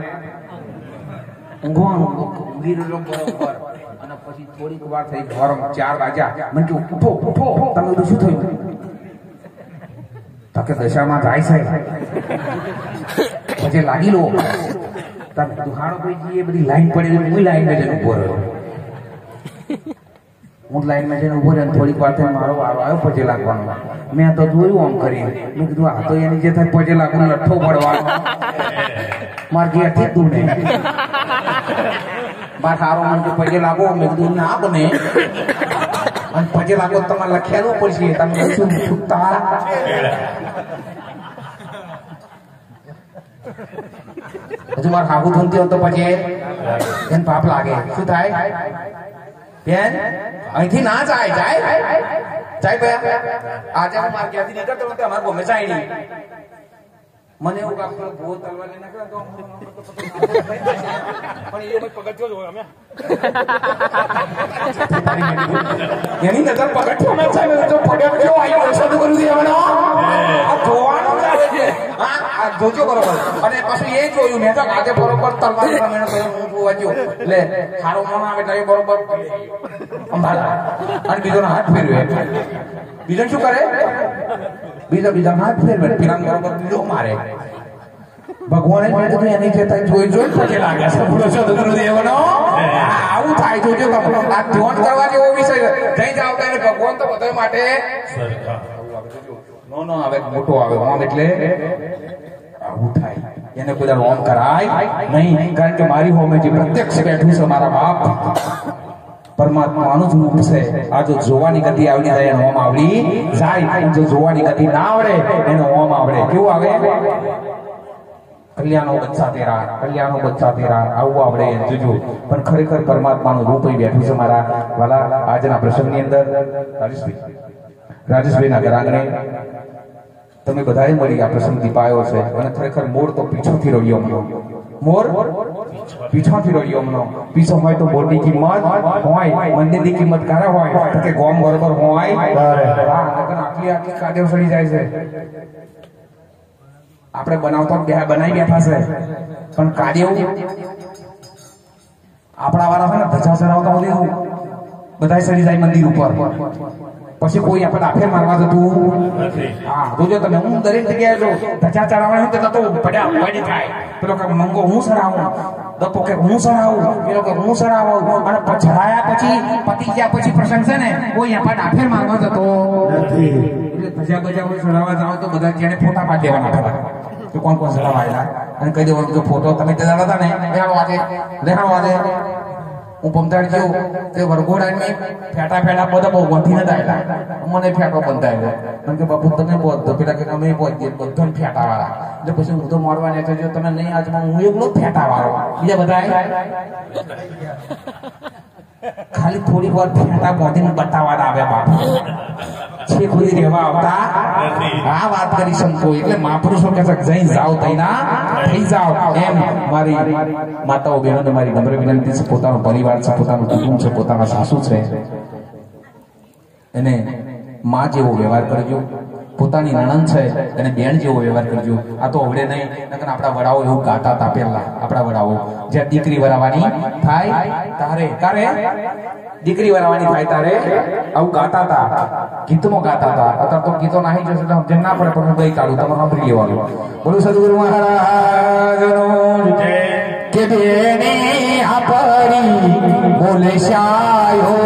ઊંઘી રહ્યો બરોબર અને પછી થોડીક વાર થઈ ઘર 4 વાગ્યા મને કે ઉઠો તમે બધું શું થયું તાકે દશામાં જાય છે પછી લાગી લો તમે દુખાડો કોઈ જઈએ બધી લાઈન પડી હું લાઈનમાં જઈને ઉભો રહ્યો હું લાઈનમાં જઈને ઉભો રહ્યો થોડીક વાર થઈ મારો વારો આવ્યો પછી લાગવાનો મેં તો જોયું આમ કરી મેં કીધું આ તો એની જે થાય પછી લાગવાનો લઠ્ઠો પડવાનો મારે ઘેરથી જ દૂર નહીં મારે સારો મને પછી લાગો મેં કીધું ના બને અને પછી લાગો તમારે લખેલું પડશે તમે શું છૂટતા હજુ મારે હાગું ધૂમતી હોત તો પછી એને પાપ લાગે શું થાય બેન અહીંથી ના જાય ભયા આજે હું મારે ક્યાંથી નીકળતો હતો અમારે ગમે જાય નહીં મને એવું કામ ભૂત તલવાર લઈને નાખ્યો પણ એ પગથિયો જ હોય અમે એની નજર પગથિયો ના છે તો પગથિયો આવ્યો શરૂ કરી દેવાનો આ જોવાનું ચાલે છે હા જોજો બરોબર અને પછી એ જોયું મેં તો આજે બરોબર તલવાર મેં હું જોવા ગયો એટલે સારો મન આવે તો બરોબર અંબાલા અને બીજો હાથ ફેરવે બીજો શું કરે બીજા હાથ ફેરવે પેલા બરોબર બીજો મારે ભગવાને કીધું એની કહેતા જોઈ પછી લાગે છે બોલો સદગુરુદેવનો આવું થાય જોજો આ ધ્યાન કરવા જેવો વિષય જઈ જાવ ત્યારે ભગવાન તો બધા માટે નો આવે મોટો આવે ઓમ એટલે આવું થાય એને કોઈ ઓમ કરાય નહીં કારણ કે મારી હોમે જે પ્રત્યક્ષ બેઠું છે મારા બાપ પરમાત્માનું જ રૂપ છે આ જો જોવાની ગતિ આવડી જાય એનો ઓમ આવડી જાય જો જોવાની ગતિ ના આવડે એનો ઓમ આવડે કેવું આવે કલ્યાણો બચ્ચા તેરા આવું આવડે જોજો પણ ખરેખર પરમાત્માનું રૂપ બેઠું છે મારા વાલા આજના પ્રસંગની અંદર રાજેશભાઈના ઘર આંગણે તમે બધાએ મળી આ પ્રસંગ દીપાયો છે અને ખરેખર મોર તો પીછોથી રહ્યો પીછો હોય તો મોરની કિંમત હોય મંદિરની કિંમત કારા હોય તો કે ગોમ બરોબર હોય આટલી કાઢ્યો સડી જાય છે આપણે બનાવતો બનાવી બેઠા છે પણ કાઢ્યું આપણા વાળા હોય ને ધજા ચડાવતા બધું બધા સડી જાય મંદિર ઉપર પછી કોઈ આપણે આફે મારવા જતું હા જોજો તમે હું દરેક જગ્યાએ જો ધજા ચડાવવાનું તો પડ્યા વળી થાય પેલો કે મંગો હું સડાવું દપો કે હું સડાવું પેલો કે હું સડાવું અને ચડાયા પછી પતી ગયા પછી પ્રસંગ છે ને કોઈ આપણે આફે મારવા જતો નથી એટલે ધજા બજા સડાવવા જાવ તો બધા જેને ફોટા પાડી દેવાના હતા તો કોણ સડાવાયેલા અને કહી દેવાનું કે ફોટો તમે જતા હતા ને લેહાડો આજે હું પમતાડ ગયો તે વરઘોડાની ફેટા બધા બહુ વધી નતા આવેલા મને ફેટો બંધાયો કારણ કે બાપુ તમે બધો પેલા કે અમે પહોંચીએ બધા ફેટા વાળા એટલે પછી હું તો મળવાને કહ્યું તમે નહીં આજમાં હું એકલો ફેટા વાળો બીજા બધા ખાલી થોડી વાર ફેટા પહોંચીને બતાવવાના આવે બાપુ છે ખુદી રહેવા આવતા આ વાત કરી સંતો એટલે મહાપુરુષો કે જઈ જાઓ તૈના થઈ જાઓ એમ મારી માતાઓ બહેનોને મારી નમ્ર વિનંતી છે પોતાનો પરિવાર છે પોતાનું કુટુંબ છે પોતાના સાસુ છે એને માં જેવો વ્યવહાર કરજો પોતાની નણંદ છે એને બેન જેવો વ્યવહાર કરજો. આ તો હવે નહીં, નકર આપણા વડાઓ એવું ગાતા હતા પહેલા. આપણા વડાઓ જ્યાં દીકરી વરાવાની થાય તારે દીકરી વરાવાની થાય તારે આવું ગાતા હતા, ગીતમાં ગાતા હતા. અત્યારે તો ગીતો નાહી જશે તો સમજણ ના પડે, પણ હું ગઈ કાઢું તમારે સાંભળી લેવાનું. બોલો સદગુરુ મહારાજનો જય. કે બેની આપણી બોલે શાયો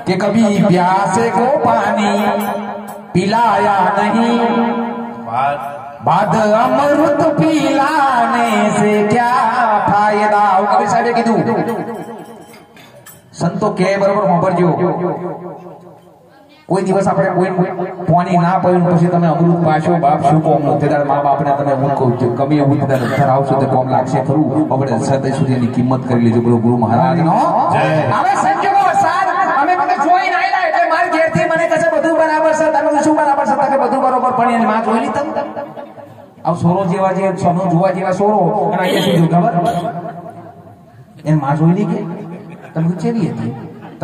कि कभी प्यासे को पानी पिलाया नहीं, बाद अमृत पिलाने से क्या फायदा. कबीर साहेबे कीधुं संतो के बरोबर सांभळजो. કોઈ દિવસ આપણે કોઈ પાણી ના પીવું પછી તમે અમૃત પાછો બાપ શું કોમ તેદાર મા બાપને તમે હું કહું છું કમી એવું તેદાર ધરાવશો તો કોમ લાગશે ખરું. આપણે સદય સુધીની કિંમત કરી લેજો. બોલો ગુરુ મહારાજનો હવે સંજોગો સાર અમે મને જોઈને આયલા એટલે માર ઘેરથી મને કહે બધું બરાબર છે. તમે શું બરાબર છે? કે બધું બરોબર પણ એની માં જોઈ લી તમે આવ સોરો જેવા જે સોનો જોવા જેવા સોરો અને અહીંયા શું ખબર એની માં જોઈ લી કે તમે ચેવી હતી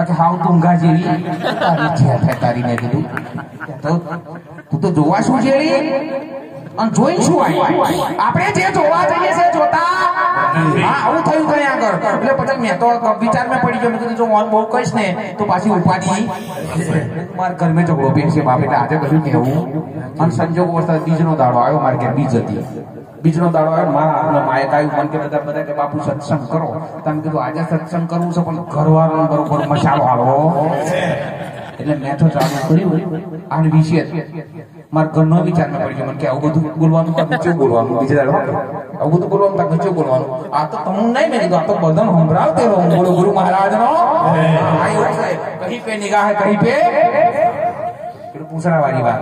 કે હાવ તુંગા જેવી તારી છે તારી ને કીધું તો તું તો જોવા શું જેવી અને જોઈ શું આવી આપણે જે જોવા જઈએ છે જોતા હા આવું થયું કઈ આગળ એટલે પછી મેં તો વિચારમાં પડી ગયો. મેં કીધું જો ઓન બહુ કહીશ ને તો પાછી ઉપાડી મારા ઘર મેં ઝઘડો બેસે બાપ. એટલે આજે બધું કેવું અને સંજોગો વરસાદ બીજનો દાડો આવ્યો મારે ઘેર બીજ હતી. બીજનો દાડો આવ્યો માએ કહ્યું મને કે બધા કે બાપુ સત્સંગ કરો. તમે કીધું આજે સત્સંગ કરવું છે પણ ઘરવાળો બરોબર મસાલો હાલવો એટલે મેં તો ચાલુ કર્યું આ વિશે મારા ઘરનો વિચારમાં પડી ગયો. મને કે આવું બધું બોલવાનું શું બોલવાનું બીજે દાડો આવું બધું બોલવાનું તાર શું બોલવાનું. આ તો તમને નહીં મેં કીધું આ તો બધાને સંભળાવતે રહો. બોલો ગુરુ મહારાજનો કહી પે નિગાહ કહી પે પૂછરા વાળી વાત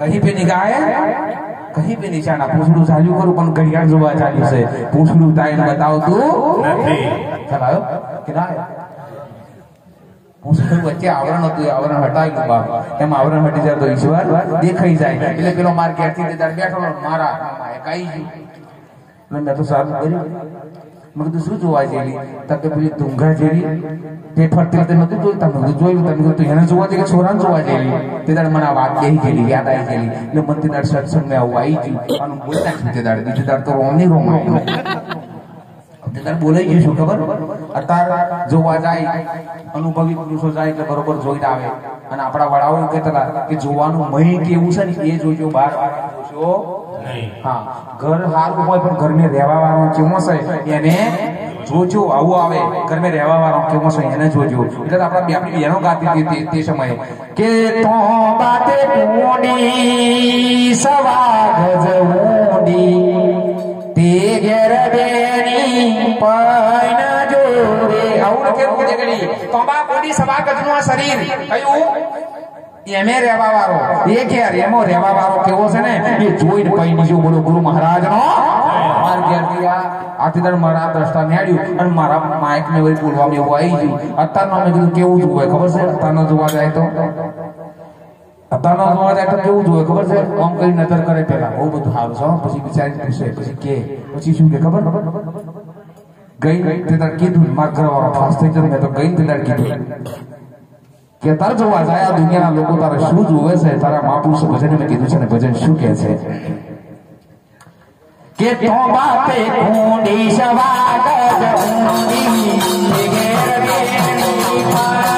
કહી પે નિગાહ કહી પે નિશાના. પૂછડું ચાલ્યું કરું પણ ઘડિયાળ જોવા ચાલ્યું છે. પૂછડું તાઈને બતાવતું નથી. ચલાયો કે ના પૂછડું વચ્ચે આવરણ હતું આવરણ હટાવ્યું બાપ. એમ આવરણ હટી જાય તો ઈશ્વર દેખાઈ જાય. એટલે પેલો માર ઘેરથી બેઠો મારા કાઈ ગયું. મેં તો સારું કર્યું. મેં કીધું શું જોવા જેવી? તકે પેલી તુંગા જેવી તે ફરતી વખતે નતું જોયું. તમે જોયું તમે કીધું એને જોવા જેવી કે છોરાને જોવા જેવી? તે દાડે મને આ વાત કહી ગયેલી યાદ આવી ગયેલી. એટલે મને તે દાડે સત્સંગ મેં આવું આવી ગયું અને બોલી નાખ્યું. તે દાડે બીજું દાડે તો રોમ નહીં રોમ આવ્યું. તે દાડે બોલાઈ ગયું શું ખબર? અત્યારે જોવા જાય અનુભવી પુરુષો જાય એટલે બરોબર જોઈને આવે. અને આપણા વડાઓ એવું કહેતા કે જોવાનું મહી કેવું છે ને એ જોજો, બહાર જોશો હા. ઘર સારું હોય પણ ઘરમાં રહેવા વાળો કેવો છે એને જોજો. આવું આવે ઘરમાં રહેવા વાળો કેવો છે એને જોજો. એટલે આપણા આપણી બહેનો ગાતી હતી તે સમયે કે તો બાતે કુંડી સવા ગજ ઊંડી તે ઘેર બેની પૈણ જોરે. આવું કેવું દેખડી તોબા કુંડી સવા ગજનું આ શરીર કયું એમે રહેવા વાળો એ ઘેર એમો રહેવા વાળો કેવો છે ને એ જોઈને પૈણી જો. બોલો ગુરુ મહારાજનો માર ઘેરથી આથી દર મારા દ્રષ્ટા નેડ્યું અને મારા માઇક ને વળી બોલવામાં એવું આવી ગયું. અત્યારનો મેં કીધું કેવું જોવાય ખબર છે? અત્યારનો જોવા જાય તો અત્યારનો અવાજ આ તો કેવું જોઈએ ખબર છે? આમ કઈ નજર કરે પેલા બહુ બધું સારું છે, પછી બિચારી પૂછે, પછી કે પછી શું કે ખબર ગઈ તે તાર કીધું માર ઘરવાળો ફાસ થઈ જતો, મેં તો ગઈ તે તાર કીધું કે તાર જોવા જાય આ દુનિયાના લોકો તારે શું જોવે છે, તારા મહાપુરુષો ભજન મેં કીધું છે ને ભજન શું કહે છે કે તો બાપે કુંડી સવાગત ઊંડી ઘેર બેની પાય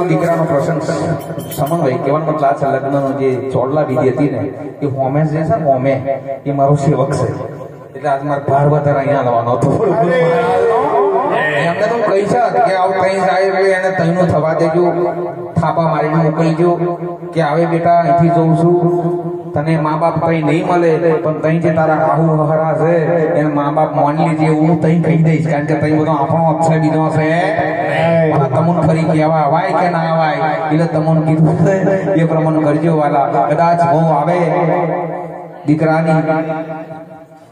દીકરાનો પ્રસંગ સમન્વય કહેવાનો મતલબ આ છે લગ્નનો જે ચોડલા વિધિ હતી ને એ હોમે જે છે ને હોમે એ મારો સેવક છે એટલે આજ મારે ભાર વધારે અહીંયા લાવવાનો હતો એમને તો કહી છે કે આવું કઈ જાય એટલે એને તઈનું થવા દેજો થાપા મારીને મોકલજો કે આવે બેટા અહીંથી જઉં છું તને મા બાપ કઈ નહીં મળે પણ તઈ જે તારા આહુ હરા છે એને મા બાપ માની લેજે હું તઈ કહી દઈશ કારણ કે તઈ બધો આપણો અક્ષય બીજો છે તમુન ફરી કહેવા અવાય કે ના અવાય એટલે તમુન કીધું એ પ્રમાણે કરજો વાલા કદાચ હું આવે દીકરાની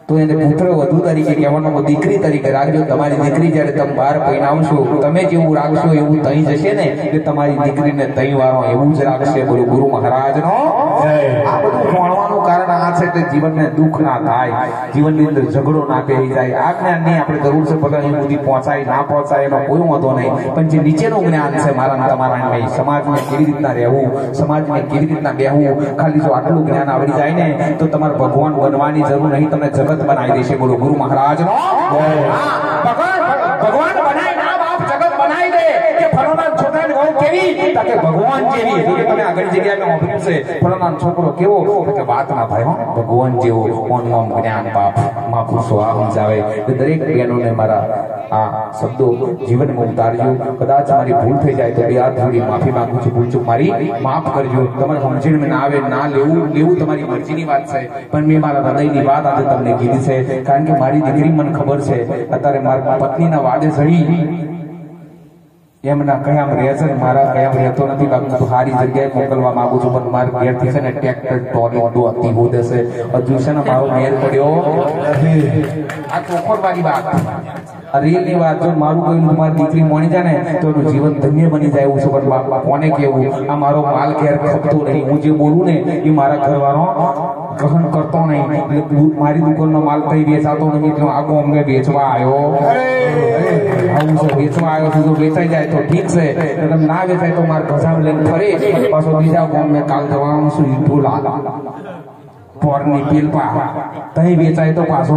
તો એને પુત્ર વધુ તરીકે કહેવાનો દીકરી તરીકે રાખજો તમારી દીકરી જયારે તમે બહાર પહેરાવશો તમે જેવું રાખશો એવું તઈ જશે ને એટલે તમારી દીકરીને તઈ વાળો એવું જ રાખશે બોલો ગુરુ મહારાજનો આ બધું ભણવાનું કારણ આ છે કે જીવનને દુઃખ ના થાય જીવનની અંદર ઝઘડો ના કરી જાય આ જ્ઞાનની આપણે જરૂર છે બધા અહીં સુધી પહોંચાય ના પહોંચાય એનો કોઈ વાંધો નહીં પણ જે નીચેનું જ્ઞાન છે મારા તમારા સમાજમાં કેવી રીતના રહેવું સમાજમાં કેવી રીતના બેહવું ખાલી જો આટલું જ્ઞાન આવડી જાય ને તો તમારે ભગવાન બનવાની જરૂર નહીં તમને જગત बनाई देशे बोलो गुरु महाराज नो भगवान बनाई ना बाप जगत बनाई दे के फलाना छोकरा ने कहू केवी ताके भगवान जेवी એટલે તમે આગળ જગ્યાએ ઓફિસ છે ફલાના છોકરો કેવો કે વાત ના ભાઈ હો ભગવાન જેવો ઓનમ જ્ઞાન બાપ માં પુરુષો આ સમજાવે કે દરેક બહેનોને મારા આ શબ્દો જીવનમાં ઉતારજો કદાચ મારી ભૂલ થઈ જાય તો બે હાથ જોડી માફી માંગુ છું ભૂલચૂક મારી માફ કરજો તમારે સમજણમાં ના આવે ના લેવું તમારી મરજીની વાત છે પણ મેં મારા હૃદયની વાત આજે તમને કીધી છે કારણ કે મારી દીકરી મને ખબર છે અત્યારે મારી પત્નીના વાડે ચડી એમના કયામ રહે છે મારા કયામ રહેતો નથી બાકી તો સારી જગ્યાએ મોકલવા માંગુ છું પણ મારા ઘેરથી છે ને ટ્રેક્ટર ટોલી હતી હો દેશે હજુ છે ને મારો મેર પડ્યો આ ચોખોટ વાળી વાત રેલની વાત જો મારું કોઈ મારી દીકરી મોણી જાય ને તો એનું જીવન ધન્ય બની જાય એવું છે પણ બાપ કોને કેવું આ મારો માલ ઘેર ખપતો નહીં હું જે બોલું ને એ મારા ઘરવાળો ગ્રહણ કરતો નહીં એટલે મારી દુકાનનો માલ કઈ વેચાતો નહીં એટલે આગો અમને વેચવા આવ્યો આવું છે વેચવા આવ્યો છું જો વેચાઈ જાય તો ઠીક છે તમે ના વેચાય તો મારા ઘસામ લઈને ફરે પાછો બીજા ગામ મેં કાલ જવાનું છું ઢોલા પોરની પીલપા તઈ વેચાય તો પાછો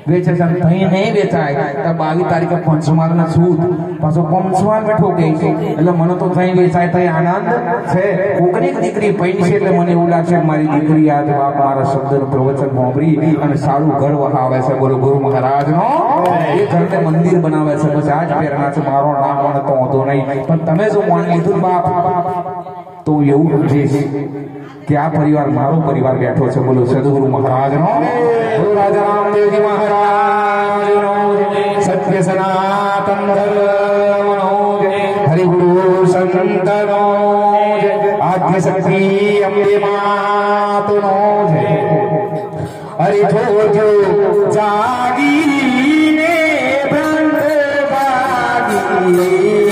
વેચે છે તઈ નહીં વેચાય તો 22 તારીખે પંચમહાલ ના છૂટ પાછો પંચમહાલ બેઠો ગઈ છે એટલે મને તો તઈ વેચાય તઈ આનંદ છે કોકની દીકરી પૈણી છે એટલે મને એવું લાગે મારી દીકરી આજ બાપ મારા શબ્દનું પ્રવચન સાંભળી અને સારું ઘર વહાવે છે બોલો ગુરુ મહારાજ નો એ ઘરને મંદિર બનાવે છે બસ આજ પ્રેરણા છે મારો નામ મને તો વાંધો નહીં પણ તમે જો માની લીધું બાપ તો એવું સમજીશ કે આ પરિવાર મારો પરિવાર બેઠો છે બોલો સદગુરુ મહારાજ નો ગુરુ રાજા રામદેવજી મહારાજ નો સત્ય સનાતન ધર્મ નો હરિ ગુરુ સંત નો આદ્ય શક્તિ અંબે માત નો હરિ જોજો જાગીને ભ્રાંત ભાગી